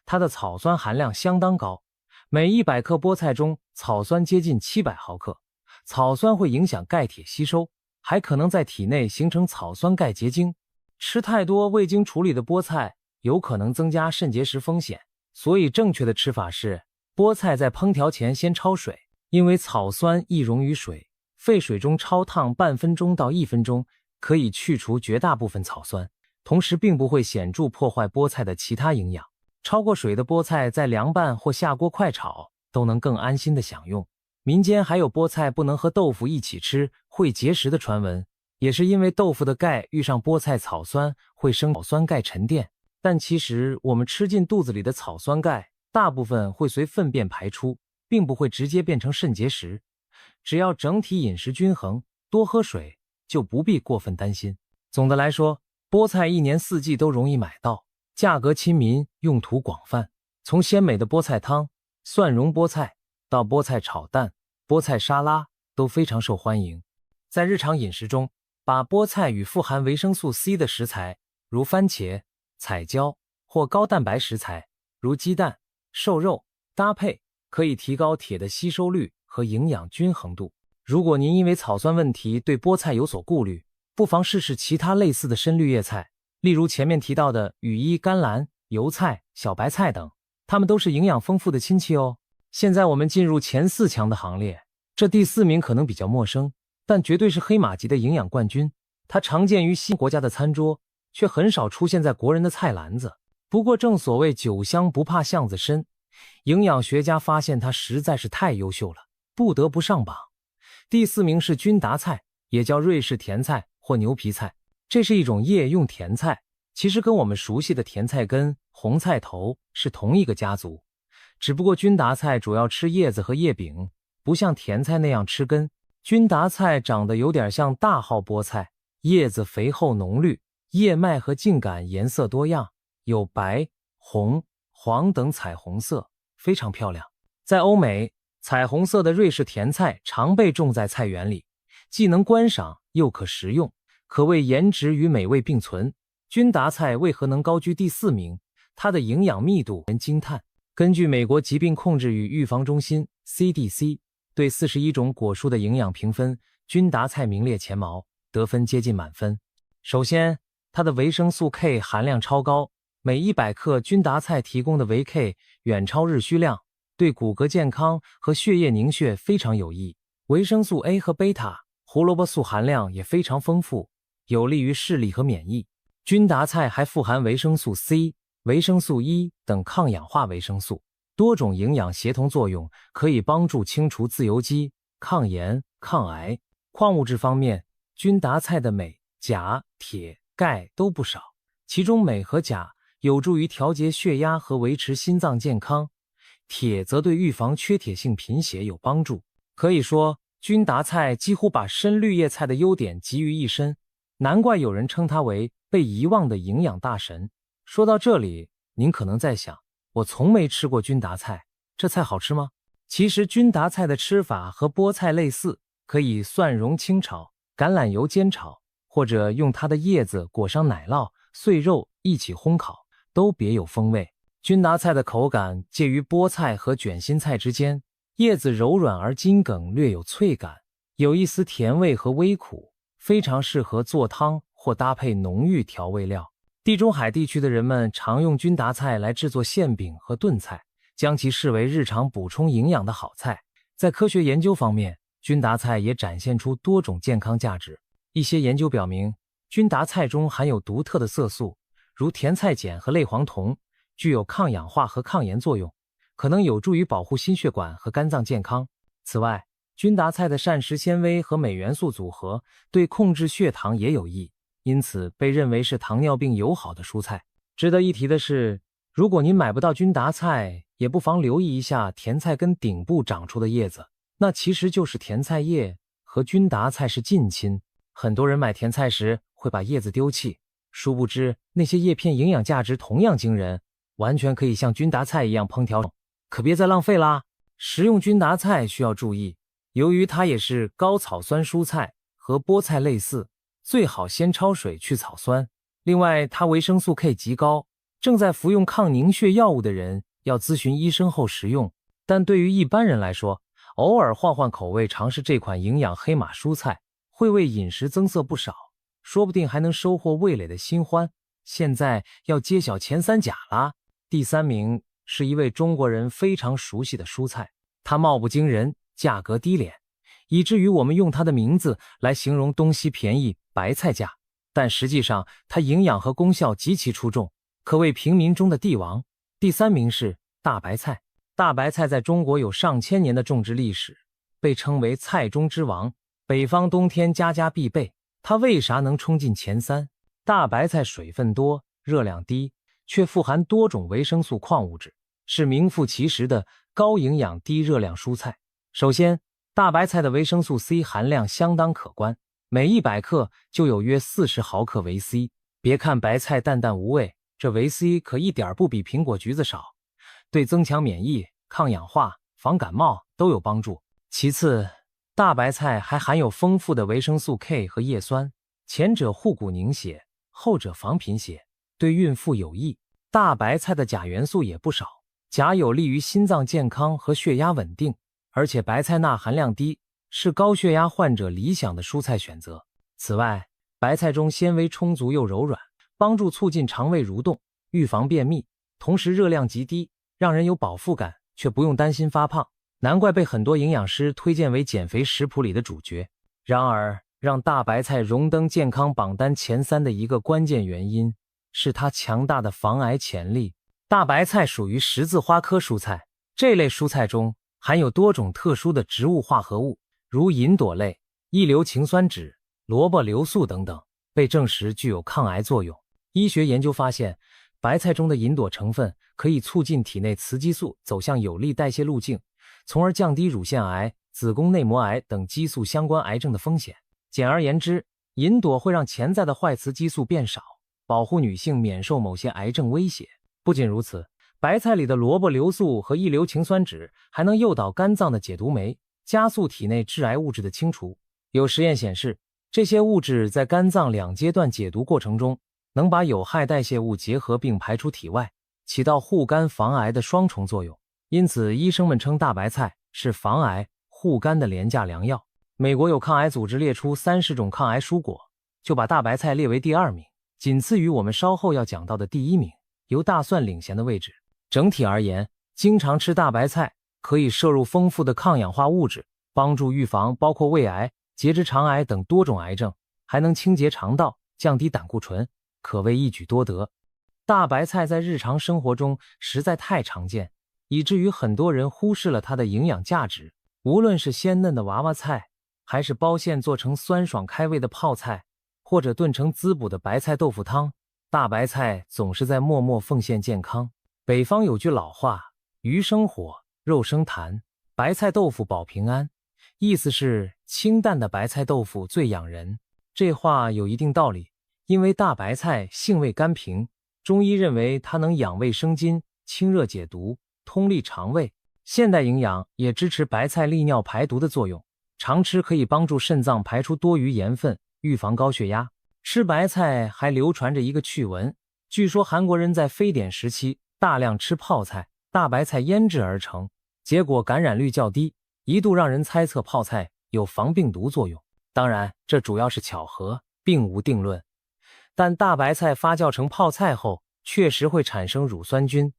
它的草酸含量相当高，每100克菠菜中草酸接近700毫克。草酸会影响钙铁吸收，还可能在体内形成草酸钙结晶。吃太多未经处理的菠菜有可能增加肾结石风险，所以正确的吃法是菠菜在烹调前先焯水，因为草酸易溶于水，沸水中焯烫半分钟到1分钟，可以去除绝大部分草酸，同时并不会显著破坏菠菜的其他营养。焯过水的菠菜在凉拌或下锅快炒都能更安心的享用。民间还有菠菜不能和豆腐一起吃会结石的传闻，也是因为豆腐的钙遇上菠菜草酸会生草酸钙沉淀，但其实我们吃进肚子里的草酸钙大部分会随粪便排出，并不会直接变成肾结石。只要整体饮食均衡，多喝水，就不必过分担心。总的来说，菠菜一年四季都容易买到，价格亲民，用途广泛，从鲜美的菠菜汤、蒜蓉菠菜到菠菜炒蛋、菠菜沙拉都非常受欢迎。在日常饮食中，把菠菜与富含维生素 C 的食材，如番茄、彩椒或高蛋白食材，如鸡蛋、瘦肉搭配，可以提高铁的吸收率和营养均衡度。如果您因为草酸问题对菠菜有所顾虑，不妨试试其他类似的深绿叶菜，例如前面提到的羽衣甘蓝、油菜、小白菜等，它们都是营养丰富的亲戚哦。现在我们进入前4强的行列，这第4名可能比较陌生，但绝对是黑马级的营养冠军。它常见于西国家的餐桌，却很少出现在国人的菜篮子。不过正所谓酒香不怕巷子深，营养学家发现它实在是太优秀了，不得不上榜。第4名是君达菜，也叫瑞士甜菜或牛皮菜，这是一种叶用甜菜，其实跟我们熟悉的甜菜根、红菜头是同一个家族，只不过君达菜主要吃叶子和叶柄，不像甜菜那样吃根。君达菜长得有点像大号菠菜，叶子肥厚浓绿，叶脉和茎秆颜色多样，有白、红、黄等彩虹色，非常漂亮。在欧美，彩虹色的瑞士甜菜常被种在菜园里，既能观赏又可食用，可谓颜值与美味并存。君达菜为何能高居第4名？它的营养密度令人惊叹。根据美国疾病控制与预防中心 CDC 对41种果蔬的营养评分，君达菜名列前茅，得分接近满分。首先，它的维生素 K 含量超高，每100克君达菜提供的维 K 远超日需量，对骨骼健康和血液凝血非常有益。维生素 A 和贝塔、胡萝卜素含量也非常丰富，有利于视力和免疫。君达菜还富含维生素 C、维生素 E 等抗氧化维生素，多种营养协同作用，可以帮助清除自由基、抗炎、抗癌。矿物质方面，君达菜的镁、钾、铁、钙都不少，其中镁和钾有助于调节血压和维持心脏健康，铁则对预防缺铁性贫血有帮助。可以说，君达菜几乎把深绿叶菜的优点集于一身，难怪有人称它为被遗忘的营养大神。说到这里，您可能在想，我从没吃过君达菜，这菜好吃吗？其实君达菜的吃法和菠菜类似，可以蒜蓉清炒、橄榄油煎炒，或者用它的叶子裹上奶酪、碎肉一起烘烤，都别有风味。君达菜的口感介于菠菜和卷心菜之间，叶子柔软而筋梗，略有脆感，有一丝甜味和微苦，非常适合做汤或搭配浓郁调味料。地中海地区的人们常用君达菜来制作馅饼和炖菜，将其视为日常补充营养的好菜。在科学研究方面，君达菜也展现出多种健康价值。一些研究表明，君达菜中含有独特的色素，如甜菜碱和类黄酮，具有抗氧化和抗炎作用，可能有助于保护心血管和肝脏健康。此外，君达菜的膳食纤维和镁元素组合对控制血糖也有益，因此被认为是糖尿病友好的蔬菜。值得一提的是，如果您买不到君达菜，也不妨留意一下甜菜根顶部长出的叶子，那其实就是甜菜叶，和君达菜是近亲。很多人买甜菜时会把叶子丢弃，殊不知那些叶片营养价值同样惊人，完全可以像君达菜一样烹调，可别再浪费啦。食用君达菜需要注意，由于它也是高草酸蔬菜，和菠菜类似，最好先焯水去草酸。另外，它维生素 K 极高，正在服用抗凝血药物的人要咨询医生后食用。但对于一般人来说，偶尔换换口味，尝试这款营养黑马蔬菜，会为饮食增色不少，说不定还能收获味蕾的新欢。现在要揭晓前3甲啦。第3名是一位中国人非常熟悉的蔬菜，它貌不惊人，价格低廉，以至于我们用它的名字来形容东西便宜，白菜价。但实际上它营养和功效极其出众，可谓平民中的帝王。第3名是大白菜。大白菜在中国有上千年的种植历史，被称为菜中之王，北方冬天家家必备。它为啥能冲进前3？大白菜水分多，热量低，却富含多种维生素矿物质，是名副其实的高营养低热量蔬菜。首先，大白菜的维生素 C 含量相当可观，每100克就有约40毫克维 C。别看白菜淡淡无味，这维 C 可一点不比苹果橘子少，对增强免疫、抗氧化、防感冒都有帮助。其次，大白菜还含有丰富的维生素 K 和叶酸，前者护骨凝血，后者防贫血，对孕妇有益。大白菜的钾元素也不少，钾有利于心脏健康和血压稳定，而且白菜钠含量低，是高血压患者理想的蔬菜选择。此外，白菜中纤维充足又柔软，帮助促进肠胃蠕动，预防便秘，同时热量极低，让人有饱腹感，却不用担心发胖，难怪被很多营养师推荐为减肥食谱里的主角。然而，让大白菜荣登健康榜单前3的一个关键原因是它强大的防癌潜力。大白菜属于十字花科蔬菜，这类蔬菜中含有多种特殊的植物化合物，如银朵类、异硫氰酸酯、萝卜硫素等等，被证实具有抗癌作用。医学研究发现，白菜中的银朵成分可以促进体内雌激素走向有利代谢路径，从而降低乳腺癌、子宫内膜癌等激素相关癌症的风险。简而言之，银朵会让潜在的坏雌激素变少，保护女性免受某些癌症威胁。不仅如此，白菜里的萝卜硫素和异硫氰酸酯还能诱导肝脏的解毒酶，加速体内致癌物质的清除。有实验显示，这些物质在肝脏2阶段解毒过程中，能把有害代谢物结合并排出体外，起到护肝防癌的双重作用。因此，医生们称大白菜是防癌护肝的廉价良药。美国有抗癌组织列出30种抗癌蔬果，就把大白菜列为第2名，仅次于我们稍后要讲到的第1名，由大蒜领衔的位置。整体而言，经常吃大白菜可以摄入丰富的抗氧化物质，帮助预防包括胃癌、结直肠癌等多种癌症，还能清洁肠道，降低胆固醇，可谓一举多得。大白菜在日常生活中实在太常见，以至于很多人忽视了它的营养价值。无论是鲜嫩的娃娃菜，还是包馅做成酸爽开胃的泡菜，或者炖成滋补的白菜豆腐汤，大白菜总是在默默奉献健康。北方有句老话，鱼生火，肉生痰，白菜豆腐保平安，意思是清淡的白菜豆腐最养人。这话有一定道理，因为大白菜性味甘平，中医认为它能养胃生津、清热解毒、通利肠胃。现代营养也支持白菜利尿排毒的作用，常吃可以帮助肾脏排出多余盐分，预防高血压。吃白菜还流传着一个趣闻，据说韩国人在非典时期大量吃泡菜、大白菜腌制而成，结果感染率较低，一度让人猜测泡菜有防病毒作用。当然，这主要是巧合，并无定论。但大白菜发酵成泡菜后，确实会产生乳酸菌，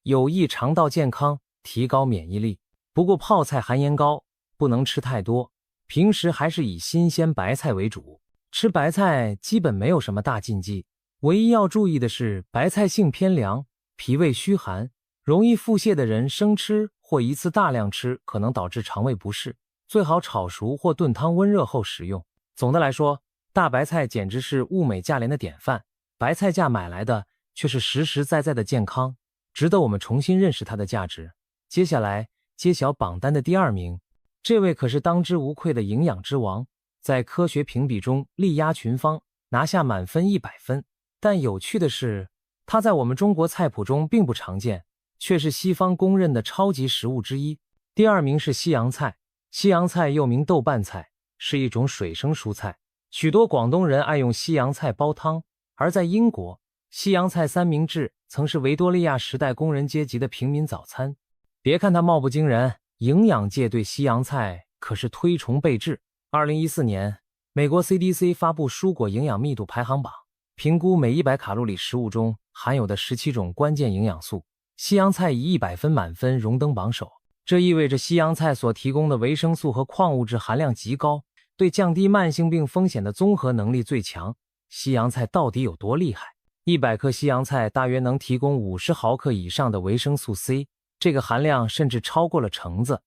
有益肠道健康，提高免疫力。不过泡菜含盐高，不能吃太多，平时还是以新鲜白菜为主。吃白菜基本没有什么大禁忌，唯一要注意的是白菜性偏凉，脾胃虚寒，容易腹泻的人生吃或一次大量吃可能导致肠胃不适，最好炒熟或炖汤温热后食用。总的来说，大白菜简直是物美价廉的典范，白菜价买来的却是实实在在的健康，值得我们重新认识它的价值。接下来揭晓榜单的第2名，这位可是当之无愧的营养之王，在科学评比中力压群芳，拿下满分100分。但有趣的是，它在我们中国菜谱中并不常见，却是西方公认的超级食物之一。第二名是西洋菜，西洋菜又名豆瓣菜，是一种水生蔬菜，许多广东人爱用西洋菜煲汤。而在英国，西洋菜三明治曾是维多利亚时代工人阶级的平民早餐。别看它貌不惊人，营养界对西洋菜可是推崇备至。2014年，美国 CDC 发布蔬果营养密度排行榜，评估每100卡路里食物中含有的17种关键营养素，西洋菜以100分满分荣登榜首。这意味着西洋菜所提供的维生素和矿物质含量极高，对降低慢性病风险的综合能力最强。西洋菜到底有多厉害？100克西洋菜大约能提供50毫克以上的维生素 C， 这个含量甚至超过了橙子。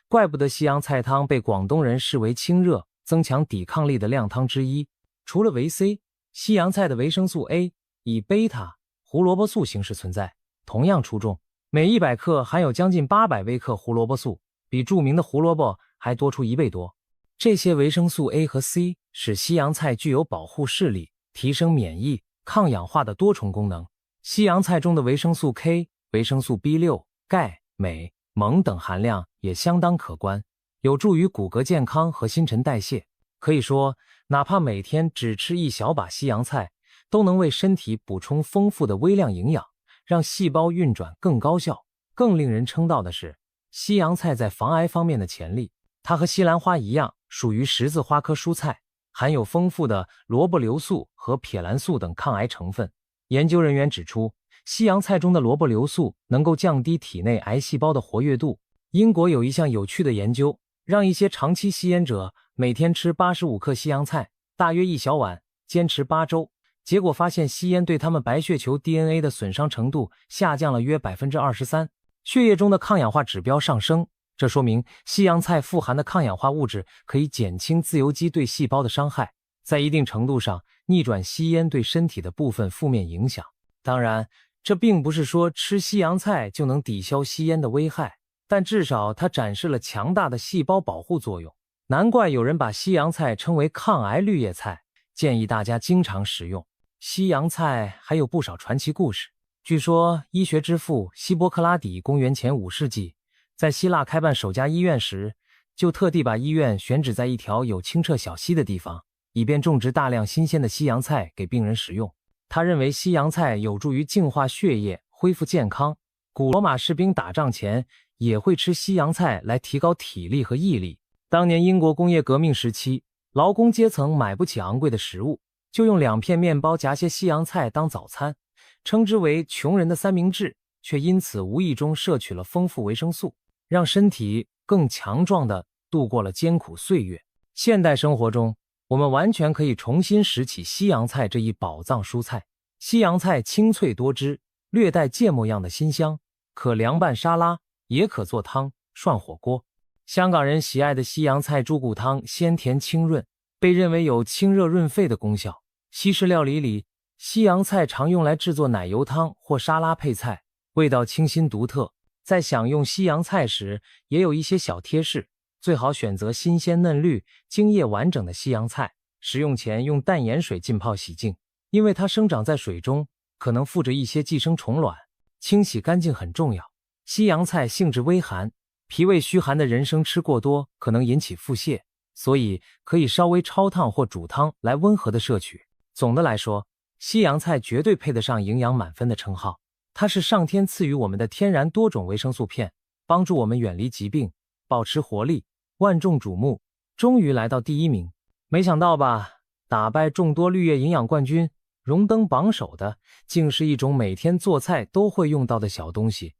怪不得西洋菜汤被广东人视为清热、增强抵抗力的靓汤之一。除了维 C， 西洋菜的维生素 A 以贝塔胡萝卜素形式存在，同样出众，每100克含有将近800微克胡萝卜素，比著名的胡萝卜还多出1倍多。这些维生素 A 和 C 使西洋菜具有保护视力、提升免疫、抗氧化的多重功能。西洋菜中的维生素 K、维生素 B6、钙、镁、锰等含量也相当可观，有助于骨骼健康和新陈代谢。可以说，哪怕每天只吃一小把西洋菜，都能为身体补充丰富的微量营养，让细胞运转更高效。更令人称道的是，西洋菜在防癌方面的潜力。它和西兰花一样，属于十字花科蔬菜，含有丰富的萝卜硫素和撇兰素等抗癌成分。研究人员指出，西洋菜中的萝卜硫素能够降低体内癌细胞的活跃度。英国有一项有趣的研究，让一些长期吸烟者每天吃85克西洋菜，大约1小碗，坚持8周，结果发现吸烟对他们白血球 DNA 的损伤程度下降了约 23%， 血液中的抗氧化指标上升。这说明西洋菜富含的抗氧化物质可以减轻自由基对细胞的伤害，在一定程度上逆转吸烟对身体的部分负面影响。当然，这并不是说吃西洋菜就能抵消吸烟的危害，但至少它展示了强大的细胞保护作用。难怪有人把西洋菜称为抗癌绿叶菜，建议大家经常食用。西洋菜还有不少传奇故事。据说医学之父希波克拉底公元前5世纪在希腊开办首家医院时，就特地把医院选址在一条有清澈小溪的地方，以便种植大量新鲜的西洋菜给病人食用。他认为西洋菜有助于净化血液，恢复健康。古罗马士兵打仗前也会吃西洋菜来提高体力和毅力。当年英国工业革命时期，劳工阶层买不起昂贵的食物，就用2片面包夹些西洋菜当早餐，称之为穷人的三明治，却因此无意中摄取了丰富维生素，让身体更强壮地度过了艰苦岁月。现代生活中，我们完全可以重新拾起西洋菜这一宝藏蔬菜。西洋菜清脆多汁，略带芥末样的辛香，可凉拌沙拉，也可做汤、涮火锅。香港人喜爱的西洋菜猪骨汤鲜甜清润，被认为有清热润肺的功效。西式料理里，西洋菜常用来制作奶油汤或沙拉配菜，味道清新独特。在享用西洋菜时，也有一些小贴士，最好选择新鲜嫩绿、茎叶完整的西洋菜，食用前用淡盐水浸泡洗净，因为它生长在水中，可能附着一些寄生虫卵，清洗干净很重要。西洋菜性质微寒，脾胃虚寒的人生吃过多可能引起腹泻，所以可以稍微焯烫或煮汤来温和的摄取。总的来说，西洋菜绝对配得上营养满分的称号。它是上天赐予我们的天然多种维生素片，帮助我们远离疾病，保持活力。万众瞩目，终于来到第1名。没想到吧，打败众多绿叶营养冠军，荣登榜首的竟是一种每天做菜都会用到的小东西。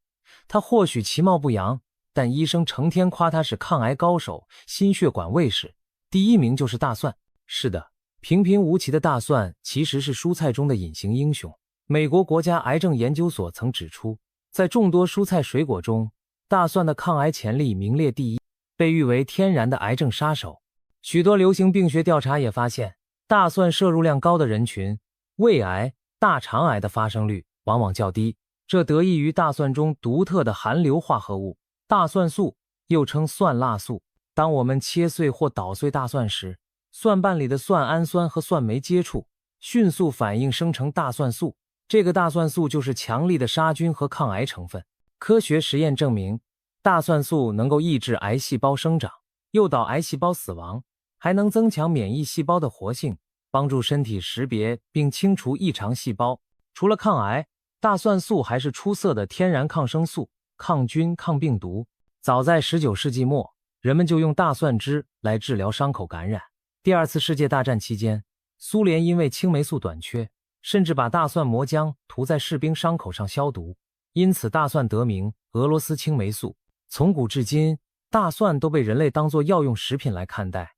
它或许其貌不扬，但医生成天夸它是抗癌高手、心血管卫士。第1名就是大蒜。是的，平平无奇的大蒜其实是蔬菜中的隐形英雄。美国国家癌症研究所曾指出，在众多蔬菜水果中，大蒜的抗癌潜力名列第1，被誉为天然的癌症杀手。许多流行病学调查也发现，大蒜摄入量高的人群，胃癌、大肠癌的发生率往往较低，这得益于大蒜中独特的含硫化合物大蒜素，又称蒜蜡素。当我们切碎或捣碎大蒜时，蒜瓣里的蒜氨酸和蒜酶接触，迅速反应生成大蒜素。这个大蒜素就是强力的杀菌和抗癌成分。科学实验证明，大蒜素能够抑制癌细胞生长，诱导癌细胞死亡，还能增强免疫细胞的活性，帮助身体识别并清除异常细胞。除了抗癌，大蒜素还是出色的天然抗生素，抗菌抗病毒。早在19世纪末，人们就用大蒜汁来治疗伤口感染。第二次世界大战期间，苏联因为青霉素短缺，甚至把大蒜磨浆涂在士兵伤口上消毒，因此大蒜得名俄罗斯青霉素。从古至今，大蒜都被人类当作药用食品来看待。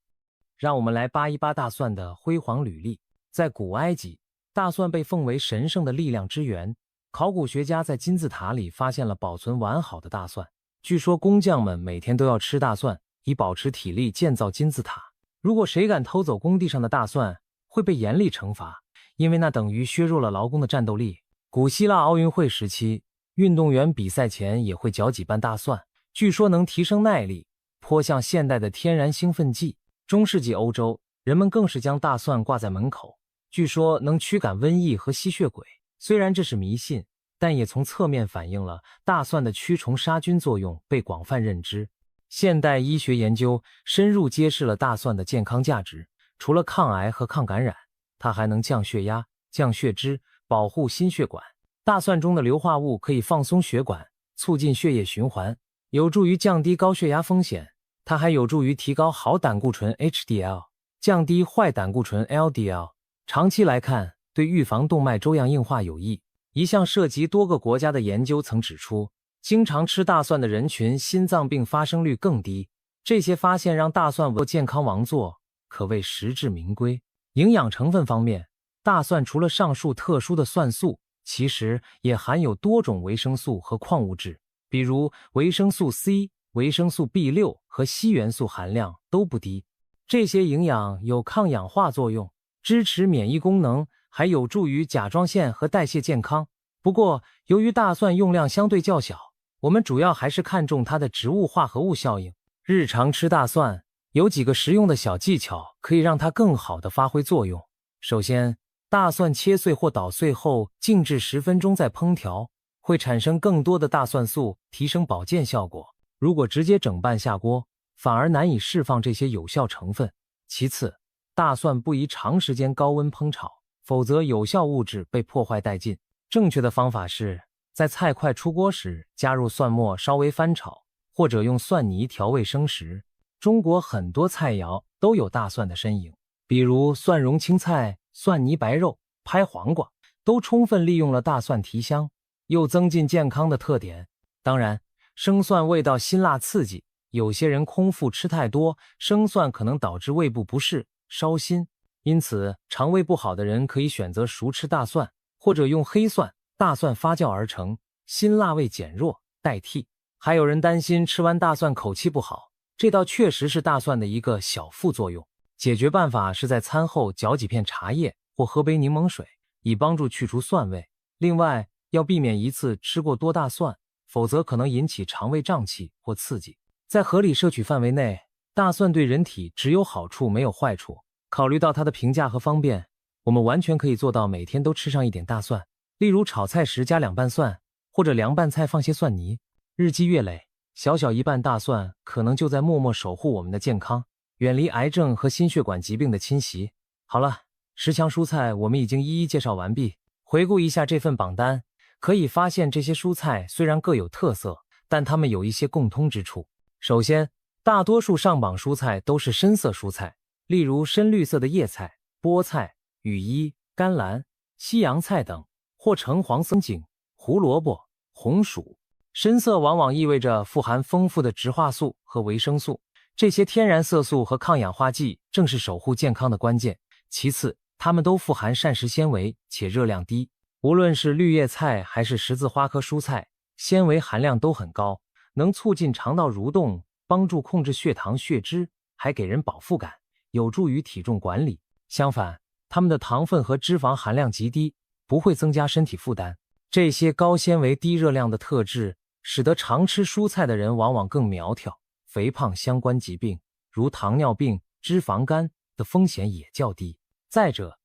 让我们来扒一扒大蒜的辉煌履历。在古埃及，大蒜被奉为神圣的力量之源。考古学家在金字塔里发现了保存完好的大蒜，据说工匠们每天都要吃大蒜，以保持体力建造金字塔。如果谁敢偷走工地上的大蒜，会被严厉惩罚，因为那等于削弱了劳工的战斗力。古希腊奥运会时期，运动员比赛前也会嚼几瓣大蒜，据说能提升耐力，颇像现代的天然兴奋剂。中世纪欧洲，人们更是将大蒜挂在门口，据说能驱赶瘟疫和吸血鬼。虽然这是迷信，但也从侧面反映了大蒜的驱虫杀菌作用被广泛认知。现代医学研究深入揭示了大蒜的健康价值，除了抗癌和抗感染，它还能降血压、降血脂，保护心血管。大蒜中的硫化物可以放松血管，促进血液循环，有助于降低高血压风险。它还有助于提高好胆固醇 HDL， 降低坏胆固醇 LDL。长期来看，对预防动脉粥样硬化有益。一项涉及多个国家的研究曾指出，经常吃大蒜的人群心脏病发生率更低。这些发现让大蒜健康王座可谓实至名归。营养成分方面，大蒜除了上述特殊的蒜素，其实也含有多种维生素和矿物质，比如维生素 C、维生素 B6 和硒元素含量都不低。这些营养有抗氧化作用，支持免疫功能，还有助于甲状腺和代谢健康。不过，由于大蒜用量相对较小，我们主要还是看重它的植物化合物效应。日常吃大蒜有几个实用的小技巧，可以让它更好地发挥作用。首先，大蒜切碎或捣碎后静置10分钟再烹调，会产生更多的大蒜素，提升保健效果。如果直接整瓣下锅，反而难以释放这些有效成分。其次，大蒜不宜长时间高温烹炒，否则有效物质被破坏殆尽。正确的方法是在菜快出锅时加入蒜末稍微翻炒，或者用蒜泥调味生食。中国很多菜肴都有大蒜的身影，比如蒜蓉青菜、蒜泥白肉、拍黄瓜，都充分利用了大蒜提香，又增进健康的特点。当然，生蒜味道辛辣刺激，有些人空腹吃太多，生蒜可能导致胃部不适、烧心。因此，肠胃不好的人可以选择熟吃大蒜，或者用黑蒜、大蒜发酵而成，辛辣味减弱代替。还有人担心吃完大蒜口气不好，这倒确实是大蒜的一个小副作用。解决办法是在餐后嚼几片茶叶或喝杯柠檬水，以帮助去除蒜味。另外，要避免一次吃过多大蒜，否则可能引起肠胃胀气或刺激。在合理摄取范围内，大蒜对人体只有好处没有坏处。考虑到它的平价和方便，我们完全可以做到每天都吃上一点大蒜，例如炒菜时加2瓣蒜，或者凉拌菜放些蒜泥。日积月累，小小一瓣大蒜可能就在默默守护我们的健康，远离癌症和心血管疾病的侵袭。好了，10强蔬菜我们已经一一介绍完毕。回顾一下这份榜单，可以发现这些蔬菜虽然各有特色，但它们有一些共通之处。首先，大多数上榜蔬菜都是深色蔬菜，例如深绿色的叶菜、菠菜、羽衣、甘蓝、西洋菜等，或橙黄色茎、胡萝卜、红薯。深色往往意味着富含丰富的植化素和维生素，这些天然色素和抗氧化剂正是守护健康的关键。其次，它们都富含膳食纤维且热量低，无论是绿叶菜还是十字花科蔬菜，纤维含量都很高，能促进肠道蠕动，帮助控制血糖血脂，还给人饱腹感，有助于体重管理。相反，它们的糖分和脂肪含量极低，不会增加身体负担。这些高纤维低热量的特质使得常吃蔬菜的人往往更苗条，肥胖相关疾病如糖尿病、脂肪肝的风险也较低。再者，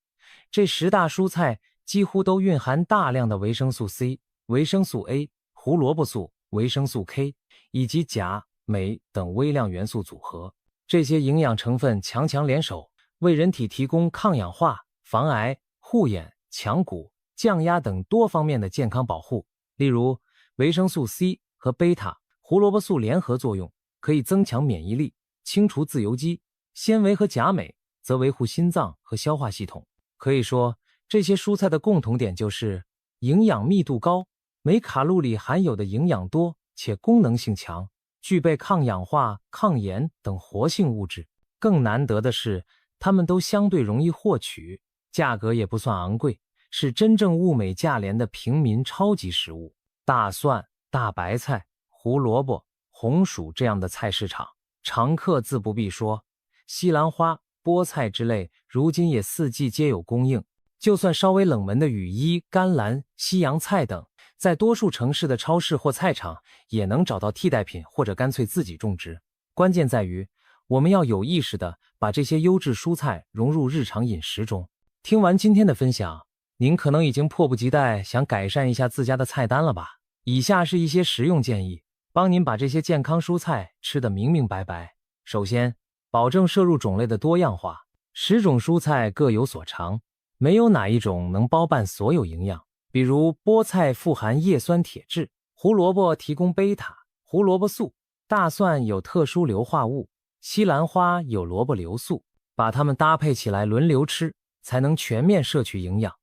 这10大蔬菜几乎都蕴含大量的维生素 C、维生素 A、胡萝卜素、维生素 K 以及钾、镁等微量元素组合。这些营养成分强强联手，为人体提供抗氧化、防癌、护眼、强骨、降压等多方面的健康保护。例如，维生素 C 和贝塔、胡萝卜素联合作用，可以增强免疫力，清除自由基；纤维和钾镁则维护心脏和消化系统。可以说，这些蔬菜的共同点就是营养密度高，每卡路里含有的营养多，且功能性强，具备抗氧化、抗炎等活性物质。更难得的是，它们都相对容易获取，价格也不算昂贵，是真正物美价廉的平民超级食物。大蒜、大白菜、胡萝卜、红薯这样的菜市场常客自不必说，西兰花、菠菜之类如今也四季皆有供应。就算稍微冷门的羽衣、甘蓝、西洋菜等，在多数城市的超市或菜场也能找到替代品，或者干脆自己种植。关键在于，我们要有意识地把这些优质蔬菜融入日常饮食中。听完今天的分享，您可能已经迫不及待想改善一下自家的菜单了吧？以下是一些实用建议，帮您把这些健康蔬菜吃得明明白白。首先，保证摄入种类的多样化，10种蔬菜各有所长，没有哪一种能包办所有营养。比如菠菜富含叶酸铁质，胡萝卜提供贝塔、胡萝卜素，大蒜有特殊硫化物，西兰花有萝卜硫素，把它们搭配起来轮流吃，才能全面摄取营养。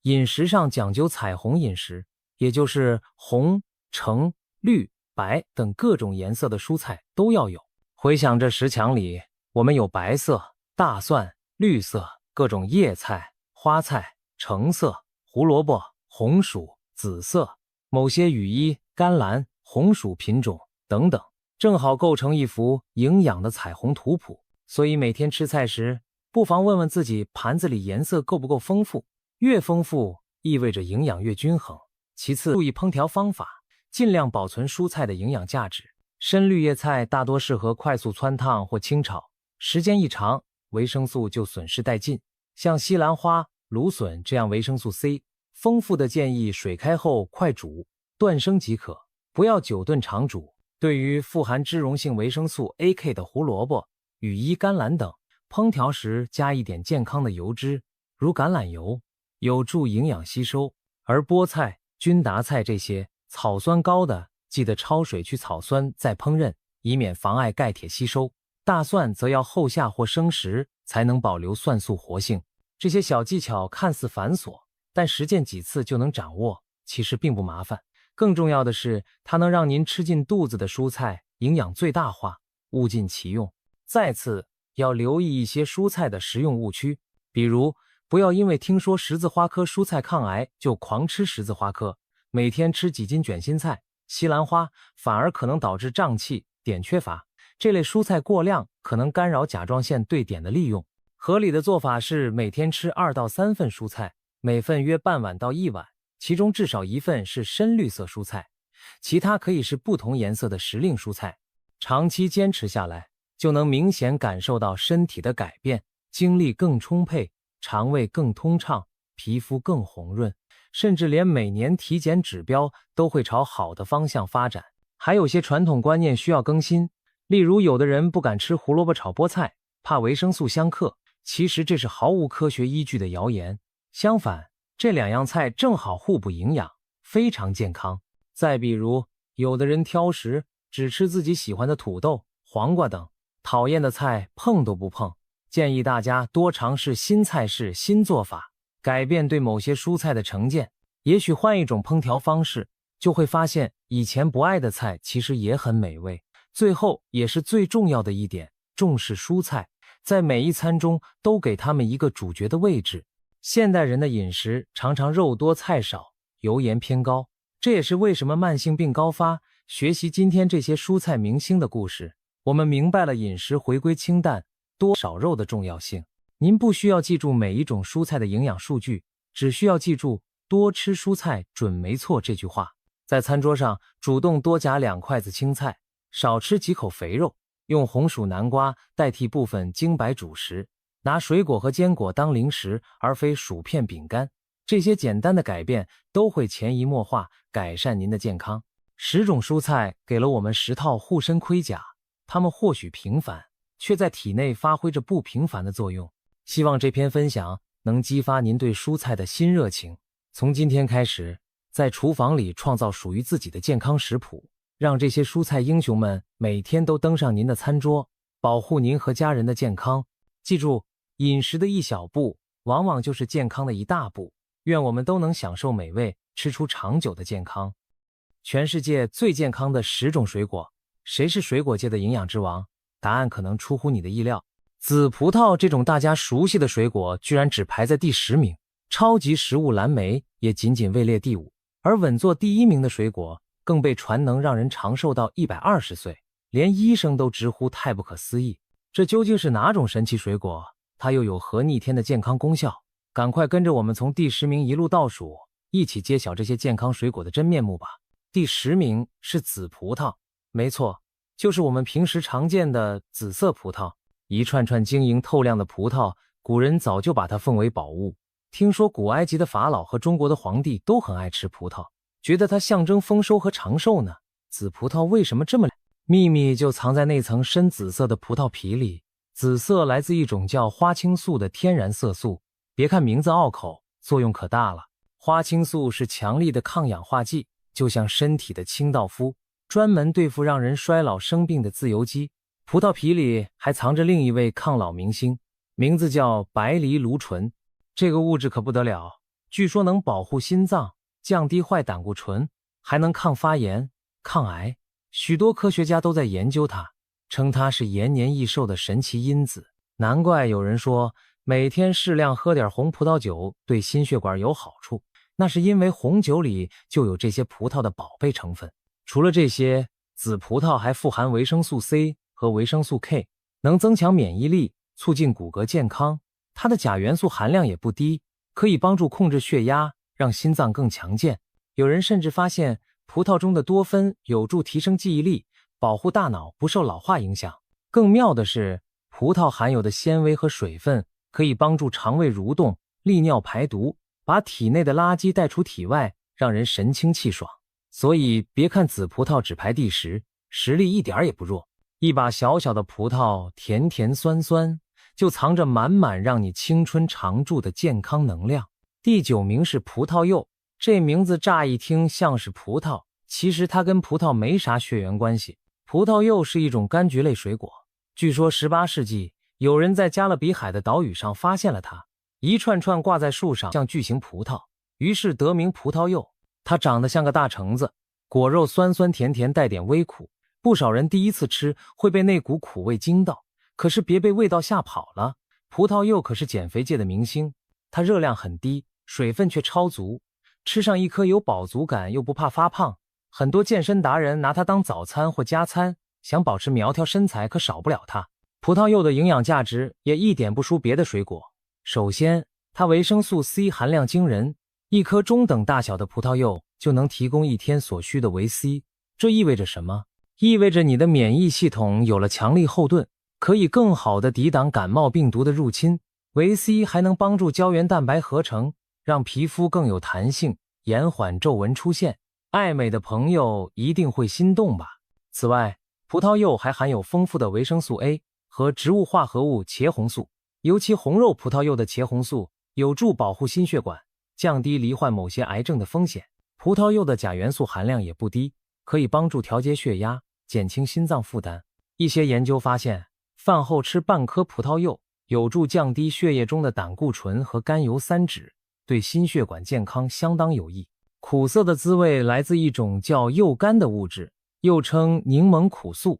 饮食上讲究彩虹饮食，也就是红、橙、绿、白等各种颜色的蔬菜都要有。回想这10强里，我们有白色、大蒜、绿色、各种叶菜、花菜、橙色、胡萝卜、红薯、紫色、某些羽衣、甘蓝、红薯品种等等，正好构成一幅营养的彩虹图谱。所以每天吃菜时，不妨问问自己盘子里颜色够不够丰富，越丰富意味着营养越均衡。其次，注意烹调方法，尽量保存蔬菜的营养价值。深绿叶菜大多适合快速汆烫或清炒，时间一长，维生素就损失殆尽。像西兰花、芦笋这样维生素 C 丰富的，建议水开后快煮，断生即可，不要久炖长煮。对于富含脂溶性维生素 AK 的胡萝卜、羽衣甘蓝等，烹调时加一点健康的油脂，如橄榄油，有助营养吸收。而菠菜、君达菜这些草酸高的，记得焯水去草酸再烹饪，以免妨碍钙铁吸收。大蒜则要后下或生食，才能保留蒜素活性。这些小技巧看似繁琐，但实践几次就能掌握，其实并不麻烦。更重要的是，它能让您吃进肚子的蔬菜营养最大化，物尽其用。再次要留意一些蔬菜的食用误区，比如不要因为听说十字花科蔬菜抗癌就狂吃十字花科，每天吃几斤卷心菜、西兰花反而可能导致胀气、碘缺乏。这类蔬菜过量可能干扰甲状腺对碘的利用。合理的做法是每天吃2到3份蔬菜，每份约半碗到1碗，其中至少1份是深绿色蔬菜，其他可以是不同颜色的时令蔬菜。长期坚持下来，就能明显感受到身体的改变，精力更充沛，肠胃更通畅，皮肤更红润，甚至连每年体检指标都会朝好的方向发展。还有些传统观念需要更新，例如有的人不敢吃胡萝卜炒菠菜，怕维生素相克，其实这是毫无科学依据的谣言。相反，这2样菜正好互补营养，非常健康。再比如，有的人挑食，只吃自己喜欢的土豆、黄瓜等，讨厌的菜碰都不碰。建议大家多尝试新菜式、新做法，改变对某些蔬菜的成见，也许换一种烹调方式，就会发现以前不爱的菜其实也很美味。最后也是最重要的一点，重视蔬菜，在每一餐中都给他们一个主角的位置。现代人的饮食常常肉多菜少，油盐偏高，这也是为什么慢性病高发。学习今天这些蔬菜明星的故事，我们明白了饮食回归清淡、多少肉的重要性。您不需要记住每一种蔬菜的营养数据，只需要记住多吃蔬菜准没错这句话。在餐桌上主动多夹2筷子青菜，少吃几口肥肉，用红薯南瓜代替部分精白主食，拿水果和坚果当零食，而非薯片饼干。这些简单的改变都会潜移默化改善您的健康。10种蔬菜给了我们10套护身盔甲，它们或许平凡，却在体内发挥着不平凡的作用。希望这篇分享能激发您对蔬菜的新热情。从今天开始，在厨房里创造属于自己的健康食谱，让这些蔬菜英雄们每天都登上您的餐桌，保护您和家人的健康。记住，饮食的一小步，往往就是健康的一大步。愿我们都能享受美味，吃出长久的健康。全世界最健康的10种水果，谁是水果界的营养之王？答案可能出乎你的意料。紫葡萄这种大家熟悉的水果，居然只排在第10名。超级食物蓝莓也仅仅位列第5，而稳坐第1名的水果，更被传能让人长寿到120岁，连医生都直呼太不可思议。这究竟是哪种神奇水果？它又有何逆天的健康功效？赶快跟着我们从第10名一路倒数，一起揭晓这些健康水果的真面目吧。第10名是紫葡萄，没错，就是我们平时常见的紫色葡萄。一串串晶莹透亮的葡萄，古人早就把它奉为宝物。听说古埃及的法老和中国的皇帝都很爱吃葡萄，觉得它象征丰收和长寿呢。紫葡萄为什么这么亮？秘密就藏在那层深紫色的葡萄皮里。紫色来自一种叫花青素的天然色素。别看名字拗口，作用可大了。花青素是强力的抗氧化剂，就像身体的清道夫，专门对付让人衰老生病的自由基。葡萄皮里还藏着另一位抗老明星，名字叫白藜芦醇。这个物质可不得了，据说能保护心脏，降低坏胆固醇，还能抗发炎、抗癌。许多科学家都在研究它，称它是延年益寿的神奇因子。难怪有人说每天适量喝点红葡萄酒对心血管有好处，那是因为红酒里就有这些葡萄的宝贝成分。除了这些，紫葡萄还富含维生素 C 和维生素 K， 能增强免疫力，促进骨骼健康。它的钾元素含量也不低，可以帮助控制血压，让心脏更强健。有人甚至发现葡萄中的多酚有助提升记忆力，保护大脑不受老化影响。更妙的是，葡萄含有的纤维和水分可以帮助肠胃蠕动、利尿排毒，把体内的垃圾带出体外，让人神清气爽。所以别看紫葡萄只排第10，实力一点也不弱。一把小小的葡萄，甜甜酸酸，就藏着满满让你青春常驻的健康能量。第9名是葡萄柚，这名字乍一听像是葡萄，其实它跟葡萄没啥血缘关系。葡萄柚是一种柑橘类水果，据说18世纪有人在加勒比海的岛屿上发现了它，一串串挂在树上，像巨型葡萄，于是得名葡萄柚。它长得像个大橙子，果肉酸酸甜甜，带点微苦。不少人第一次吃会被那股苦味惊到，可是别被味道吓跑了。葡萄柚可是减肥界的明星，它热量很低，水分却超足，吃上一颗有饱足感又不怕发胖。很多健身达人拿它当早餐或加餐，想保持苗条身材可少不了它。葡萄柚的营养价值也一点不输别的水果。首先，它维生素 C 含量惊人，一颗中等大小的葡萄柚就能提供1天所需的维 C。这意味着什么？意味着你的免疫系统有了强力后盾，可以更好地抵挡感冒病毒的入侵。维 C 还能帮助胶原蛋白合成，让皮肤更有弹性，延缓皱纹出现。爱美的朋友一定会心动吧。此外，葡萄柚还含有丰富的维生素 A 和植物化合物茄红素，尤其红肉葡萄柚的茄红素有助保护心血管，降低罹患某些癌症的风险。葡萄柚的钾元素含量也不低，可以帮助调节血压，减轻心脏负担。一些研究发现，饭后吃半颗葡萄柚有助降低血液中的胆固醇和甘油三酯，对心血管健康相当有益。苦涩的滋味来自一种叫柚苷的物质，又称柠檬苦素，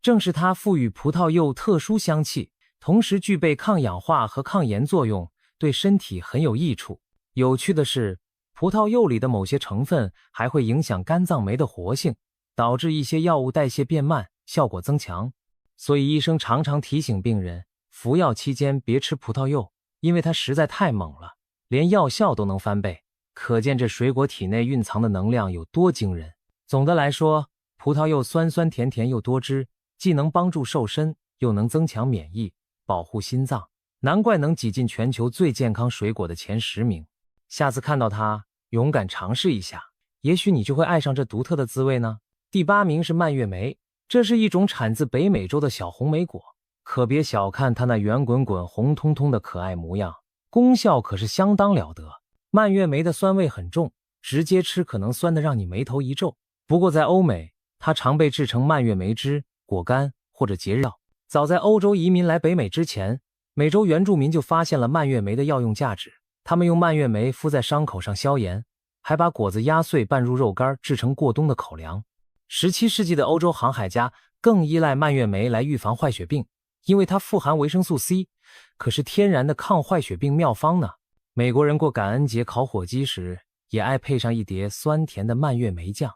正是它赋予葡萄柚特殊香气，同时具备抗氧化和抗炎作用，对身体很有益处。有趣的是，葡萄柚里的某些成分还会影响肝脏酶的活性，导致一些药物代谢变慢，效果增强。所以医生常常提醒病人，服药期间别吃葡萄柚，因为它实在太猛了，连药效都能翻倍。可见这水果体内蕴藏的能量有多惊人。总的来说，葡萄柚酸酸甜甜又多汁，既能帮助瘦身，又能增强免疫，保护心脏。难怪能挤进全球最健康水果的前10名。下次看到它，勇敢尝试一下，也许你就会爱上这独特的滋味呢。第8名是蔓越莓，这是一种产自北美洲的小红莓果，可别小看它那圆滚滚、红彤彤的可爱模样，功效可是相当了得。蔓越莓的酸味很重，直接吃可能酸得让你眉头一皱。不过在欧美，它常被制成蔓越莓汁、果干或者节日药。早在欧洲移民来北美之前，美洲原住民就发现了蔓越莓的药用价值。他们用蔓越莓敷在伤口上消炎，还把果子压碎拌入肉干制成过冬的口粮。17世纪的欧洲航海家更依赖蔓越莓来预防坏血病，因为它富含维生素 C， 可是天然的抗坏血病妙方呢。美国人过感恩节烤火鸡时，也爱配上一碟酸甜的蔓越莓酱，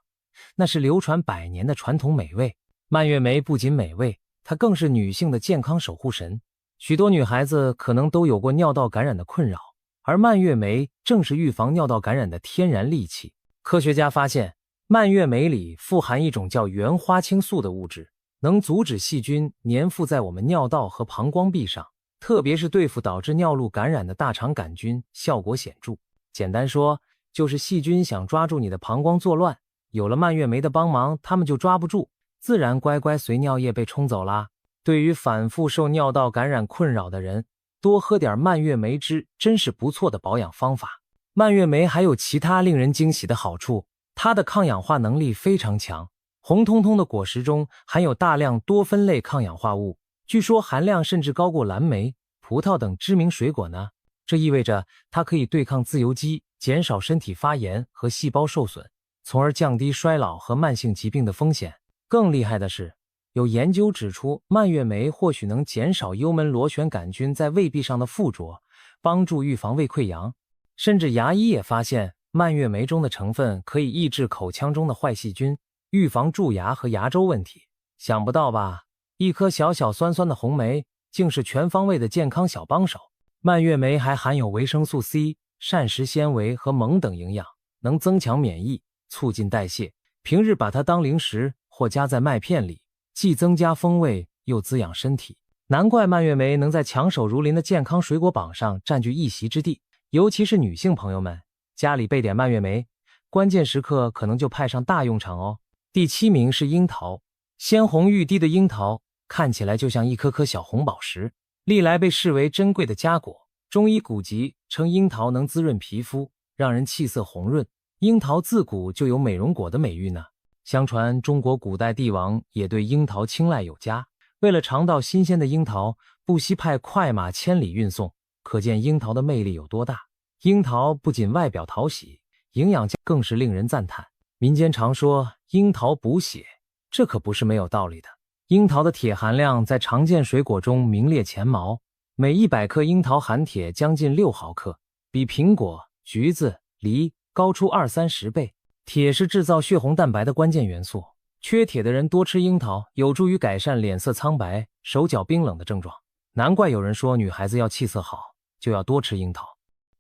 那是流传100年的传统美味。蔓越莓不仅美味，它更是女性的健康守护神。许多女孩子可能都有过尿道感染的困扰，而蔓越莓正是预防尿道感染的天然利器。科学家发现，蔓越莓里富含一种叫原花青素的物质，能阻止细菌粘附在我们尿道和膀胱壁上，特别是对付导致尿路感染的大肠杆菌，效果显著。简单说，就是细菌想抓住你的膀胱作乱，有了蔓越莓的帮忙，它们就抓不住，自然乖乖随尿液被冲走啦。对于反复受尿道感染困扰的人，多喝点蔓越莓汁真是不错的保养方法。蔓越莓还有其他令人惊喜的好处，它的抗氧化能力非常强。红彤彤的果实中含有大量多酚类抗氧化物，据说含量甚至高过蓝莓、葡萄等知名水果呢。这意味着它可以对抗自由基，减少身体发炎和细胞受损，从而降低衰老和慢性疾病的风险。更厉害的是，有研究指出，蔓越莓或许能减少幽门螺旋杆菌在胃壁上的附着，帮助预防胃溃疡。甚至牙医也发现，蔓越莓中的成分可以抑制口腔中的坏细菌，预防蛀牙和牙周问题。想不到吧？一颗小小酸酸的红莓，竟是全方位的健康小帮手。蔓越莓还含有维生素 C、膳食纤维和锰等营养，能增强免疫，促进代谢。平日把它当零食或加在麦片里，既增加风味又滋养身体。难怪蔓越莓能在强手如林的健康水果榜上占据一席之地。尤其是女性朋友们，家里备点蔓越莓，关键时刻可能就派上大用场哦。第7名是樱桃，鲜红欲滴的樱桃看起来就像一颗颗小红宝石，历来被视为珍贵的佳果。中医古籍称樱桃能滋润皮肤，让人气色红润。樱桃自古就有美容果的美誉呢。相传中国古代帝王也对樱桃青睐有加，为了尝到新鲜的樱桃，不惜派快马千里运送，可见樱桃的魅力有多大。樱桃不仅外表讨喜，营养更是令人赞叹。民间常说樱桃补血，这可不是没有道理的。樱桃的铁含量在常见水果中名列前茅，每100克樱桃含铁将近6毫克，比苹果、橘子、梨高出20-30倍。铁是制造血红蛋白的关键元素，缺铁的人多吃樱桃，有助于改善脸色苍白、手脚冰冷的症状。难怪有人说女孩子要气色好，就要多吃樱桃。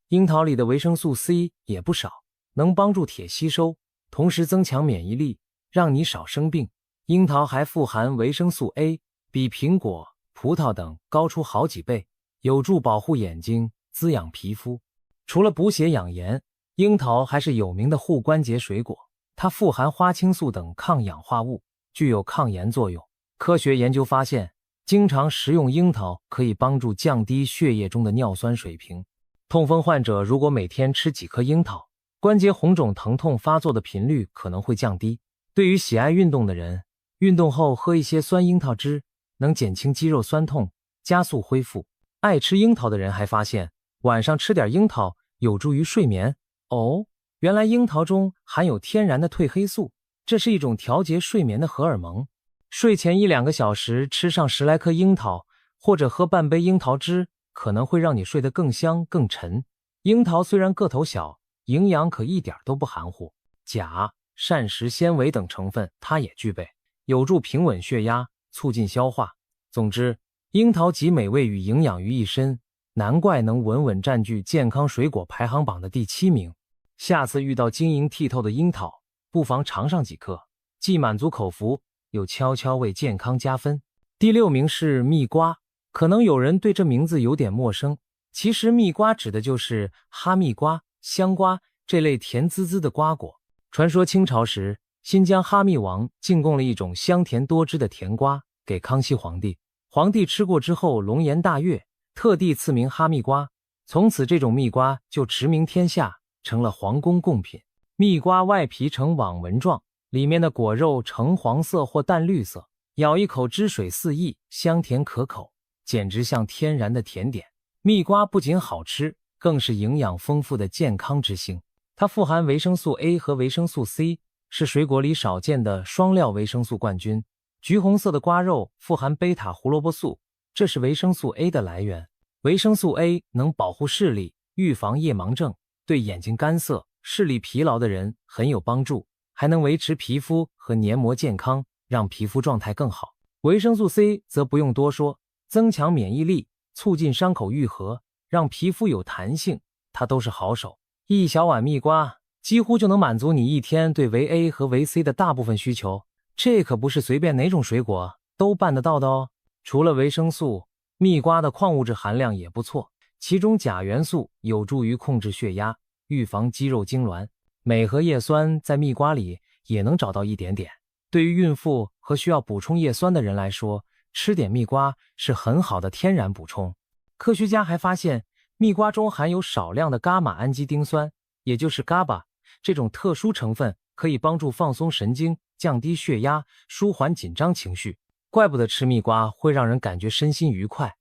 樱桃里的维生素 C 也不少，能帮助铁吸收，同时增强免疫力，让你少生病。樱桃还富含维生素 A， 比苹果、葡萄等高出好几倍，有助保护眼睛，滋养皮肤。除了补血养颜，樱桃还是有名的护关节水果，它富含花青素等抗氧化物，具有抗炎作用。科学研究发现，经常食用樱桃可以帮助降低血液中的尿酸水平。痛风患者如果每天吃几颗樱桃，关节红肿疼痛发作的频率可能会降低。对于喜爱运动的人，运动后喝一些酸樱桃汁，能减轻肌肉酸痛，加速恢复。爱吃樱桃的人还发现，晚上吃点樱桃有助于睡眠。哦，原来樱桃中含有天然的褪黑素，这是一种调节睡眠的荷尔蒙。睡前1-2个小时吃上10来颗樱桃，或者喝半杯樱桃汁，可能会让你睡得更香更沉。樱桃虽然个头小，营养可一点都不含糊，钾、膳食纤维等成分它也具备，有助平稳血压，促进消化。总之，樱桃集美味与营养于一身，难怪能稳稳占据健康水果排行榜的第7名。下次遇到晶莹剔透的樱桃，不妨尝上几颗，既满足口福，又悄悄为健康加分。第6名是蜜瓜，可能有人对这名字有点陌生，其实蜜瓜指的就是哈密瓜、香瓜这类甜滋滋的瓜果。传说清朝时，新疆哈密王进贡了一种香甜多汁的甜瓜给康熙皇帝，皇帝吃过之后龙颜大悦，特地赐名哈密瓜。从此这种蜜瓜就驰名天下，成了皇宫贡品。蜜瓜外皮呈网纹状，里面的果肉橙黄色或淡绿色，咬一口汁水四溢，香甜可口，简直像天然的甜点。蜜瓜不仅好吃，更是营养丰富的健康之星。它富含维生素 A 和维生素 C， 是水果里少见的双料维生素冠军。橘红色的瓜肉富含贝塔胡萝卜素，这是维生素 A 的来源。维生素 A 能保护视力，预防夜盲症，对眼睛干涩、视力疲劳的人很有帮助，还能维持皮肤和黏膜健康，让皮肤状态更好。维生素 C 则不用多说，增强免疫力，促进伤口愈合，让皮肤有弹性，它都是好手。一小碗蜜瓜几乎就能满足你一天对维 A 和维 C 的大部分需求，这可不是随便哪种水果都办得到的哦。除了维生素，蜜瓜的矿物质含量也不错，其中钾元素有助于控制血压，预防肌肉痉挛。镁和叶酸在蜜瓜里也能找到一点点，对于孕妇和需要补充叶酸的人来说，吃点蜜瓜是很好的天然补充。科学家还发现，蜜瓜中含有少量的伽马氨基丁酸，也就是 GABA， 这种特殊成分可以帮助放松神经，降低血压，舒缓紧张情绪。怪不得吃蜜瓜会让人感觉身心愉快，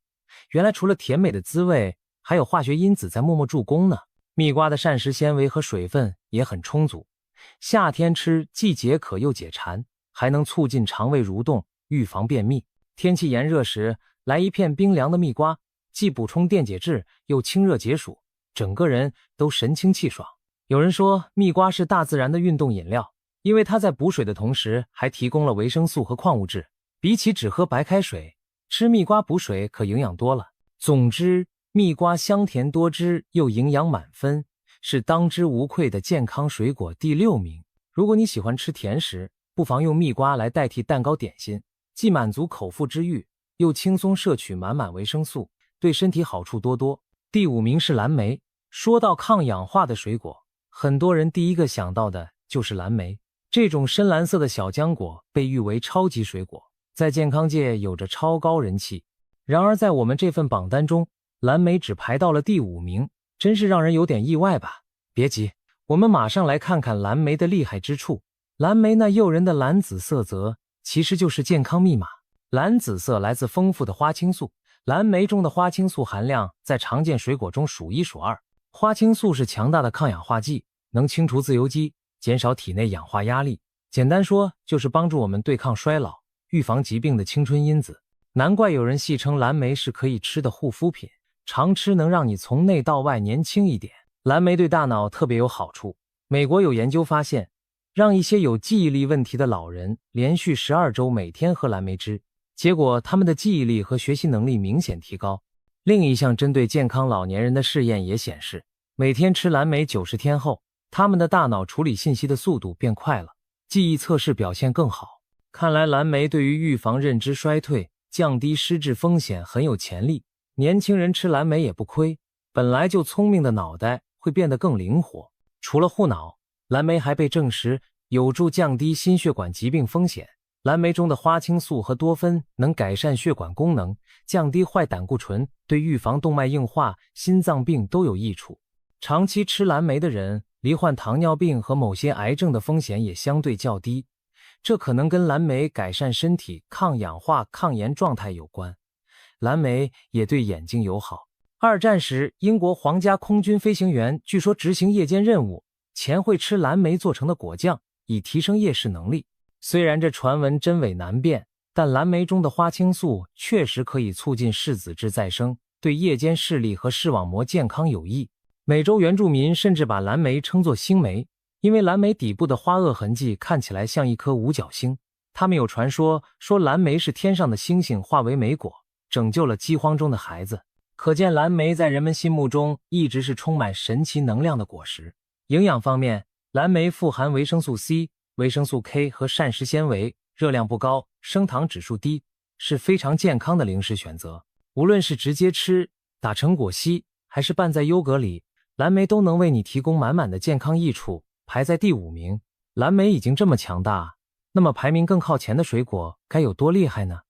原来除了甜美的滋味，还有化学因子在默默助攻呢。蜜瓜的膳食纤维和水分也很充足，夏天吃既解渴又解馋，还能促进肠胃蠕动，预防便秘。天气炎热时，来一片冰凉的蜜瓜，既补充电解质，又清热解暑，整个人都神清气爽。有人说，蜜瓜是大自然的运动饮料，因为它在补水的同时，还提供了维生素和矿物质。比起只喝白开水，吃蜜瓜补水可营养多了。总之，蜜瓜香甜多汁又营养满分，是当之无愧的健康水果第6名。如果你喜欢吃甜食，不妨用蜜瓜来代替蛋糕点心，既满足口腹之欲，又轻松摄取满满维生素，对身体好处多多。第5名是蓝莓。说到抗氧化的水果，很多人第一个想到的就是蓝莓。这种深蓝色的小浆果被誉为超级水果，在健康界有着超高人气。然而在我们这份榜单中，蓝莓只排到了第5名，真是让人有点意外吧。别急，我们马上来看看蓝莓的厉害之处。蓝莓那诱人的蓝紫色泽其实就是健康密码。蓝紫色来自丰富的花青素，蓝莓中的花青素含量在常见水果中数1数2。花青素是强大的抗氧化剂，能清除自由基，减少体内氧化压力。简单说，就是帮助我们对抗衰老，预防疾病的青春因子。难怪有人戏称蓝莓是可以吃的护肤品，常吃能让你从内到外年轻一点。蓝莓对大脑特别有好处。美国有研究发现，让一些有记忆力问题的老人连续12周每天喝蓝莓汁，结果他们的记忆力和学习能力明显提高。另一项针对健康老年人的试验也显示，每天吃蓝莓90天后，他们的大脑处理信息的速度变快了，记忆测试表现更好。看来蓝莓对于预防认知衰退、降低失智风险很有潜力。年轻人吃蓝莓也不亏，本来就聪明的脑袋会变得更灵活。除了护脑，蓝莓还被证实有助降低心血管疾病风险。蓝莓中的花青素和多酚能改善血管功能，降低坏胆固醇，对预防动脉硬化、心脏病都有益处。长期吃蓝莓的人，罹患糖尿病和某些癌症的风险也相对较低，这可能跟蓝莓改善身体抗氧化、抗炎状态有关。蓝莓也对眼睛友好。2战时，英国皇家空军飞行员据说执行夜间任务前会吃蓝莓做成的果酱，以提升夜视能力。虽然这传闻真伪难辨，但蓝莓中的花青素确实可以促进视子质再生，对夜间视力和视网膜健康有益。美洲原住民甚至把蓝莓称作星莓，因为蓝莓底部的花萼痕迹看起来像一颗五角星。他们有传说说蓝莓是天上的星星化为莓果，拯救了饥荒中的孩子。可见蓝莓在人们心目中一直是充满神奇能量的果实。营养方面，蓝莓富含维生素 C、维生素 K 和膳食纤维，热量不高，升糖指数低，是非常健康的零食选择。无论是直接吃、打成果昔，还是拌在优格里，蓝莓都能为你提供满满的健康益处，排在第5名。蓝莓已经这么强大，那么排名更靠前的水果该有多厉害呢？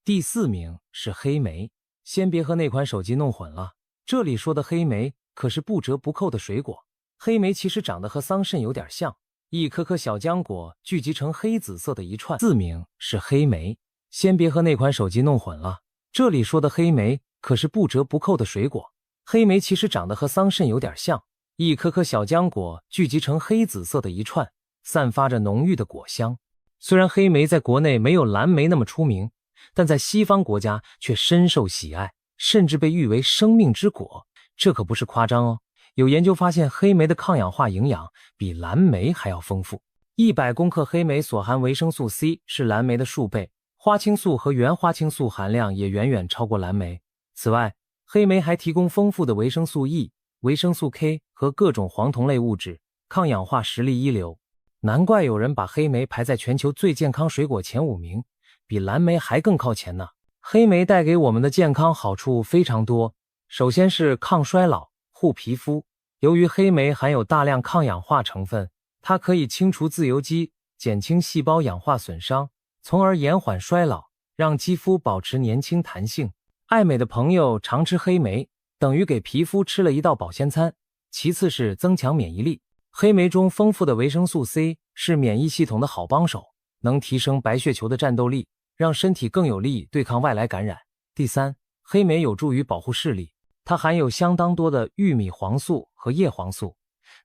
第4名是黑莓。先别和那款手机弄混了，这里说的黑莓可是不折不扣的水果。黑莓其实长得和桑葚有点像，一颗颗小浆果聚集成黑紫色的一串。4名是黑莓。先别和那款手机弄混了，这里说的黑莓可是不折不扣的水果。黑莓其实长得和桑葚有点像，一颗颗小浆果聚集成黑紫色的一串，散发着浓郁的果香。虽然黑莓在国内没有蓝莓那么出名，但在西方国家却深受喜爱，甚至被誉为生命之果，这可不是夸张哦。有研究发现，黑莓的抗氧化营养比蓝莓还要丰富。100公克黑莓所含维生素 C 是蓝莓的数倍，花青素和原花青素含量也远远超过蓝莓。此外，黑莓还提供丰富的维生素 E、维生素 K 和各种黄酮类物质，抗氧化实力一流。难怪有人把黑莓排在全球最健康水果前5名，比蓝莓还更靠前呢。黑莓带给我们的健康好处非常多，首先是抗衰老、护皮肤。由于黑莓含有大量抗氧化成分，它可以清除自由基，减轻细胞氧化损伤，从而延缓衰老，让肌肤保持年轻弹性。爱美的朋友常吃黑莓，等于给皮肤吃了一道保鲜餐。其次是增强免疫力。黑莓中丰富的维生素 C 是免疫系统的好帮手，能提升白血球的战斗力，让身体更有力对抗外来感染。第3，黑莓有助于保护视力，它含有相当多的玉米黄素和叶黄素，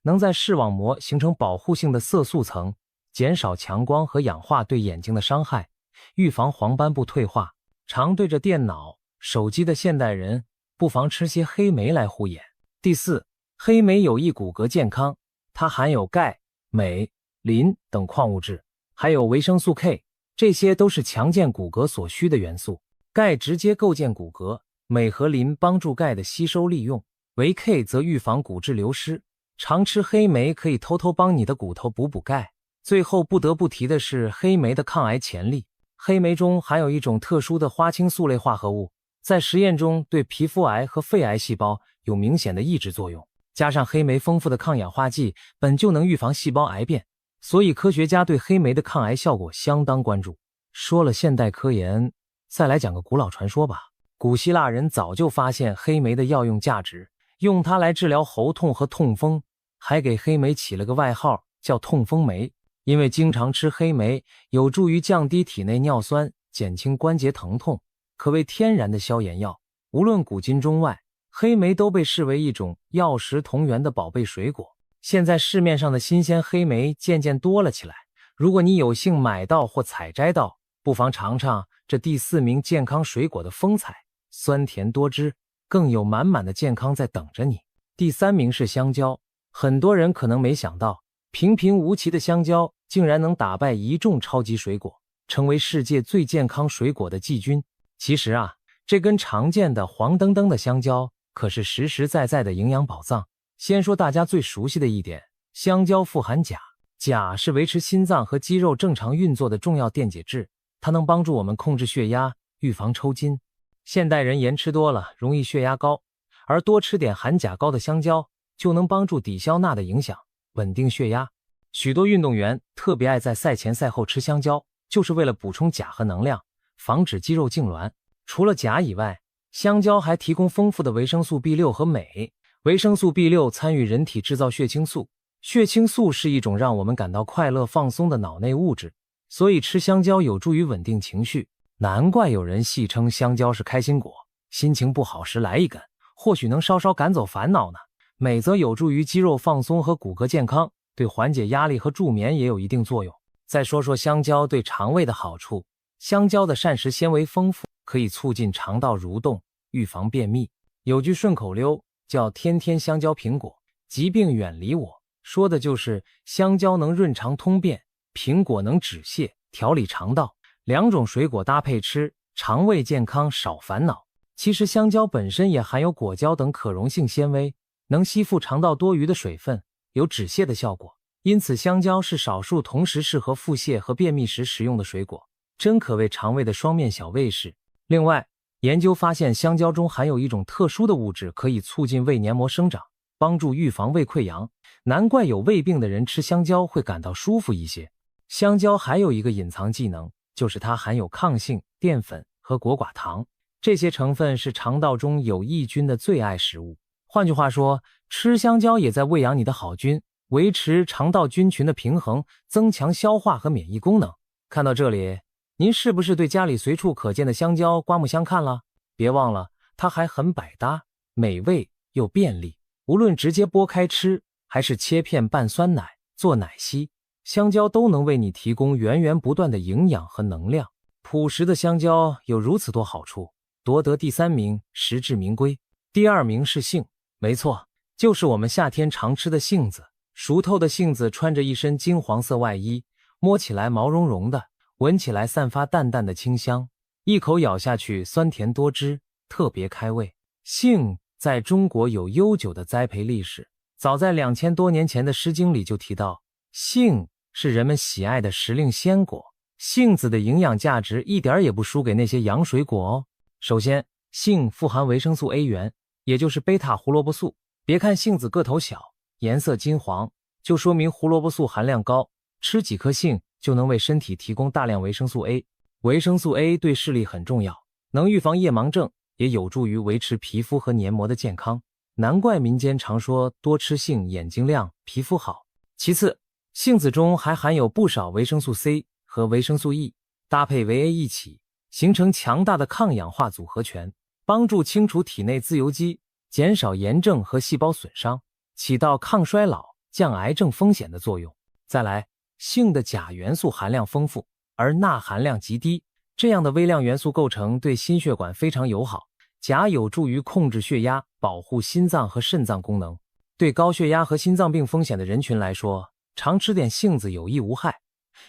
能在视网膜形成保护性的色素层，减少强光和氧化对眼睛的伤害，预防黄斑部退化。常对着电脑、手机的现代人，不妨吃些黑莓来护眼。第4，黑莓有益骨骼健康，它含有钙、镁、磷等矿物质，还有维生素 K， 这些都是强健骨骼所需的元素。钙直接构建骨骼，镁和磷帮助钙的吸收利用，维 K 则预防骨质流失。常吃黑莓可以偷偷帮你的骨头补钙。最后不得不提的是黑莓的抗癌潜力。黑莓中含有一种特殊的花青素类化合物，在实验中对皮肤癌和肺癌细胞有明显的抑制作用。加上黑莓丰富的抗氧化剂本就能预防细胞癌变，所以科学家对黑莓的抗癌效果相当关注。说了现代科研，再来讲个古老传说吧。古希腊人早就发现黑莓的药用价值，用它来治疗喉痛和痛风，还给黑莓起了个外号叫痛风莓。因为经常吃黑莓有助于降低体内尿酸，减轻关节疼痛，可谓天然的消炎药。无论古今中外，黑莓都被视为一种药食同源的宝贝水果。现在市面上的新鲜黑莓渐渐多了起来，如果你有幸买到或采摘到，不妨尝尝这第4名健康水果的风采，酸甜多汁，更有满满的健康在等着你。第3名是香蕉。很多人可能没想到，平平无奇的香蕉竟然能打败一众超级水果，成为世界最健康水果的季军。其实啊，这跟常见的黄澄澄的香蕉可是实实在在的营养宝藏。先说大家最熟悉的一点，香蕉富含钾。钾是维持心脏和肌肉正常运作的重要电解质，它能帮助我们控制血压，预防抽筋。现代人盐吃多了，容易血压高，而多吃点含钾高的香蕉，就能帮助抵消钠的影响，稳定血压。许多运动员特别爱在赛前赛后吃香蕉，就是为了补充钾和能量，防止肌肉痉挛。除了钾以外，香蕉还提供丰富的维生素 B6 和镁。维生素 B6 参与人体制造血清素，血清素是一种让我们感到快乐放松的脑内物质，所以吃香蕉有助于稳定情绪。难怪有人戏称香蕉是开心果，心情不好时来一根，或许能稍稍赶走烦恼呢。镁则有助于肌肉放松和骨骼健康，对缓解压力和助眠也有一定作用。再说说香蕉对肠胃的好处，香蕉的膳食纤维丰富，可以促进肠道蠕动，预防便秘。有句顺口溜叫天天香蕉苹果，疾病远离我，说的就是香蕉能润肠通便，苹果能止泻，调理肠道。2种水果搭配吃，肠胃健康少烦恼。其实香蕉本身也含有果胶等可溶性纤维，能吸附肠道多余的水分，有止泻的效果。因此香蕉是少数同时适合腹泻和便秘时食用的水果，真可谓肠胃的双面小卫士。另外，研究发现，香蕉中含有一种特殊的物质，可以促进胃黏膜生长，帮助预防胃溃疡。难怪有胃病的人吃香蕉会感到舒服一些。香蕉还有一个隐藏技能，就是它含有抗性、淀粉和果寡糖，这些成分是肠道中有益菌的最爱食物。换句话说，吃香蕉也在喂养你的好菌，维持肠道菌群的平衡，增强消化和免疫功能。看到这里，您是不是对家里随处可见的香蕉刮目相看了？别忘了，它还很百搭，美味又便利。无论直接剥开吃，还是切片拌酸奶做奶昔，香蕉都能为你提供源源不断的营养和能量。朴实的香蕉有如此多好处，夺得第3名实至名归。第2名是杏，没错，就是我们夏天常吃的杏子。熟透的杏子穿着一身金黄色外衣，摸起来毛茸茸的，闻起来散发淡淡的清香，一口咬下去酸甜多汁，特别开胃。杏在中国有悠久的栽培历史，早在2000多年前的《诗经》里就提到，杏是人们喜爱的时令鲜果。杏子的营养价值一点也不输给那些洋水果哦。首先，杏富含维生素 A 源，也就是贝塔胡萝卜素。别看杏子个头小，颜色金黄，就说明胡萝卜素含量高，吃几颗杏就能为身体提供大量维生素 A。维生素 A 对视力很重要，能预防夜盲症，也有助于维持皮肤和黏膜的健康。难怪民间常说多吃杏眼睛亮，皮肤好。其次，杏子中还含有不少维生素 C 和维生素 E， 搭配维 A 一起，形成强大的抗氧化组合拳，帮助清除体内自由基，减少炎症和细胞损伤，起到抗衰老、降癌症风险的作用。再来，杏的钾元素含量丰富，而钠含量极低，这样的微量元素构成对心血管非常友好。钾有助于控制血压，保护心脏和肾脏功能。对高血压和心脏病风险的人群来说，常吃点杏子有益无害。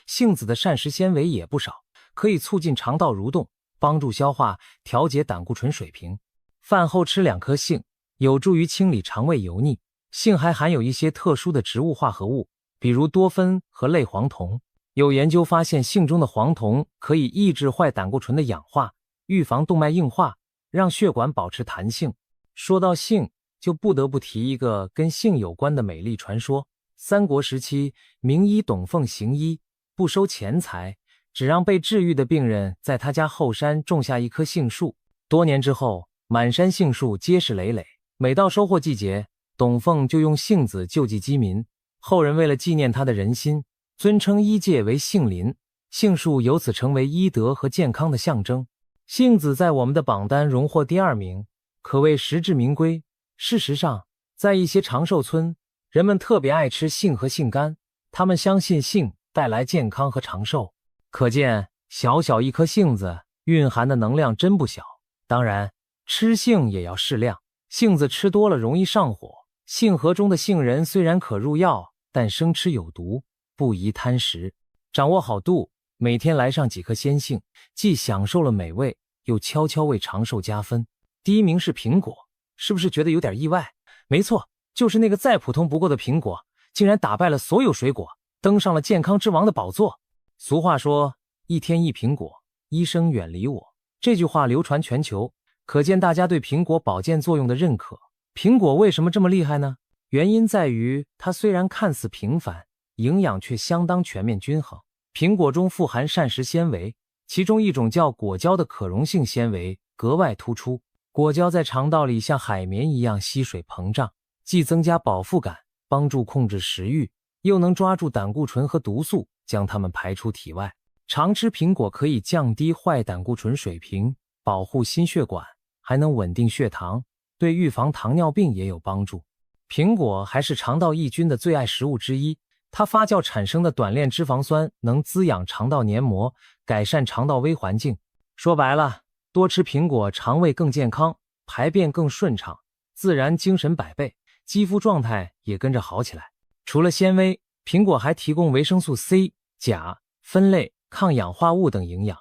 杏子的膳食纤维也不少，可以促进肠道蠕动，帮助消化，调节胆固醇水平。饭后吃2颗杏，有助于清理肠胃油腻。杏还含有一些特殊的植物化合物，比如多酚和类黄酮。有研究发现，杏中的黄酮可以抑制坏胆固醇的氧化，预防动脉硬化，让血管保持弹性。说到杏，就不得不提一个跟杏有关的美丽传说。三国时期，名医董奉行医，不收钱财，只让被治愈的病人在他家后山种下一棵杏树。多年之后，满山杏树结实累累，每到收获季节，董奉就用杏子救济饥民。后人为了纪念他的仁心，尊称医界为杏林，杏树由此成为医德和健康的象征。杏子在我们的榜单荣获第2名，可谓实至名归。事实上，在一些长寿村，人们特别爱吃杏和杏干，他们相信杏带来健康和长寿。可见，小小一颗杏子蕴含的能量真不小。当然，吃杏也要适量，杏子吃多了容易上火。杏核中的杏仁虽然可入药，但生吃有毒，不宜贪食。掌握好度，每天来上几颗鲜杏，既享受了美味，又悄悄为长寿加分。第1名是苹果，是不是觉得有点意外？没错，就是那个再普通不过的苹果，竟然打败了所有水果，登上了健康之王的宝座。俗话说，一天一苹果，医生远离我。这句话流传全球，可见大家对苹果保健作用的认可。苹果为什么这么厉害呢？原因在于它虽然看似平凡，营养却相当全面均衡。苹果中富含膳食纤维，其中一种叫果胶的可溶性纤维格外突出。果胶在肠道里像海绵一样吸水膨胀，既增加饱腹感，帮助控制食欲，又能抓住胆固醇和毒素，将它们排出体外。常吃苹果可以降低坏胆固醇水平，保护心血管，还能稳定血糖，对预防糖尿病也有帮助。苹果还是肠道益菌的最爱食物之一，它发酵产生的短链脂肪酸能滋养肠道黏膜，改善肠道微环境。说白了，多吃苹果，肠胃更健康，排便更顺畅，自然精神百倍，肌肤状态也跟着好起来。除了纤维，苹果还提供维生素 C、钾、酚类、抗氧化物等营养。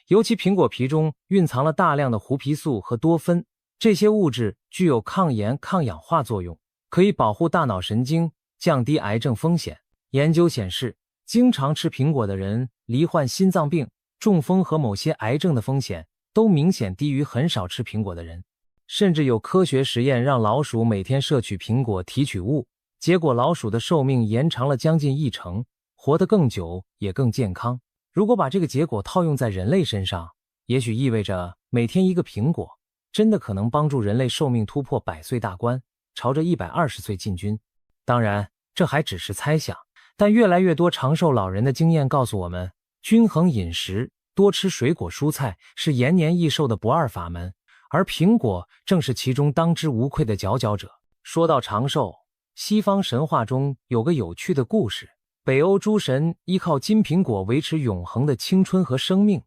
尤其苹果皮中蕴藏了大量的胡皮素和多酚，这些物质具有抗炎、抗氧化作用，可以保护大脑神经，降低癌症风险。研究显示，经常吃苹果的人，罹患心脏病、中风和某些癌症的风险都明显低于很少吃苹果的人。甚至有科学实验让老鼠每天摄取苹果提取物，结果老鼠的寿命延长了将近1成，活得更久也更健康。如果把这个结果套用在人类身上，也许意味着每天一个苹果真的可能帮助人类寿命突破100岁大关，朝着120岁进军。当然，这还只是猜想，但越来越多长寿老人的经验告诉我们，均衡饮食，多吃水果蔬菜是延年益寿的不二法门，而苹果正是其中当之无愧的佼佼者。说到长寿，西方神话中有个有趣的故事，北欧诸神依靠金苹果维持永恒的青春和生命，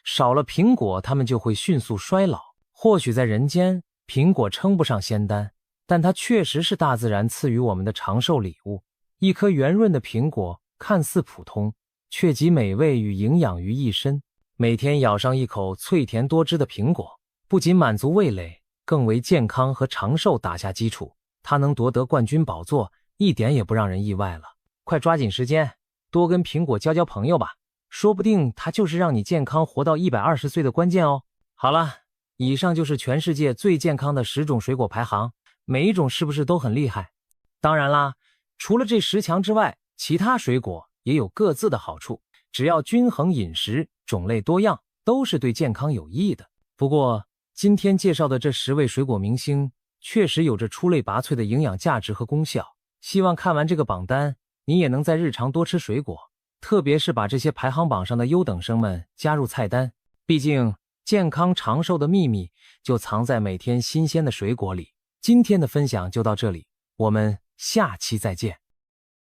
少了苹果他们就会迅速衰老。或许在人间，苹果称不上仙丹，但它确实是大自然赐予我们的长寿礼物。一颗圆润的苹果看似普通，却集美味与营养于一身。每天咬上一口脆甜多汁的苹果，不仅满足味蕾，更为健康和长寿打下基础。它能夺得冠军宝座，一点也不让人意外了。快抓紧时间，多跟苹果交交朋友吧，说不定它就是让你健康活到120岁的关键哦。好了，以上就是全世界最健康的10种水果排行，每一种是不是都很厉害？当然啦，除了这10强之外，其他水果也有各自的好处，只要均衡饮食，种类多样，都是对健康有益的。不过，今天介绍的这10位水果明星确实有着出类拔萃的营养价值和功效。希望看完这个榜单，你也能在日常多吃水果，特别是把这些排行榜上的优等生们加入菜单。毕竟，健康长寿的秘密就藏在每天新鲜的水果里。今天的分享就到这里，我们下期再见。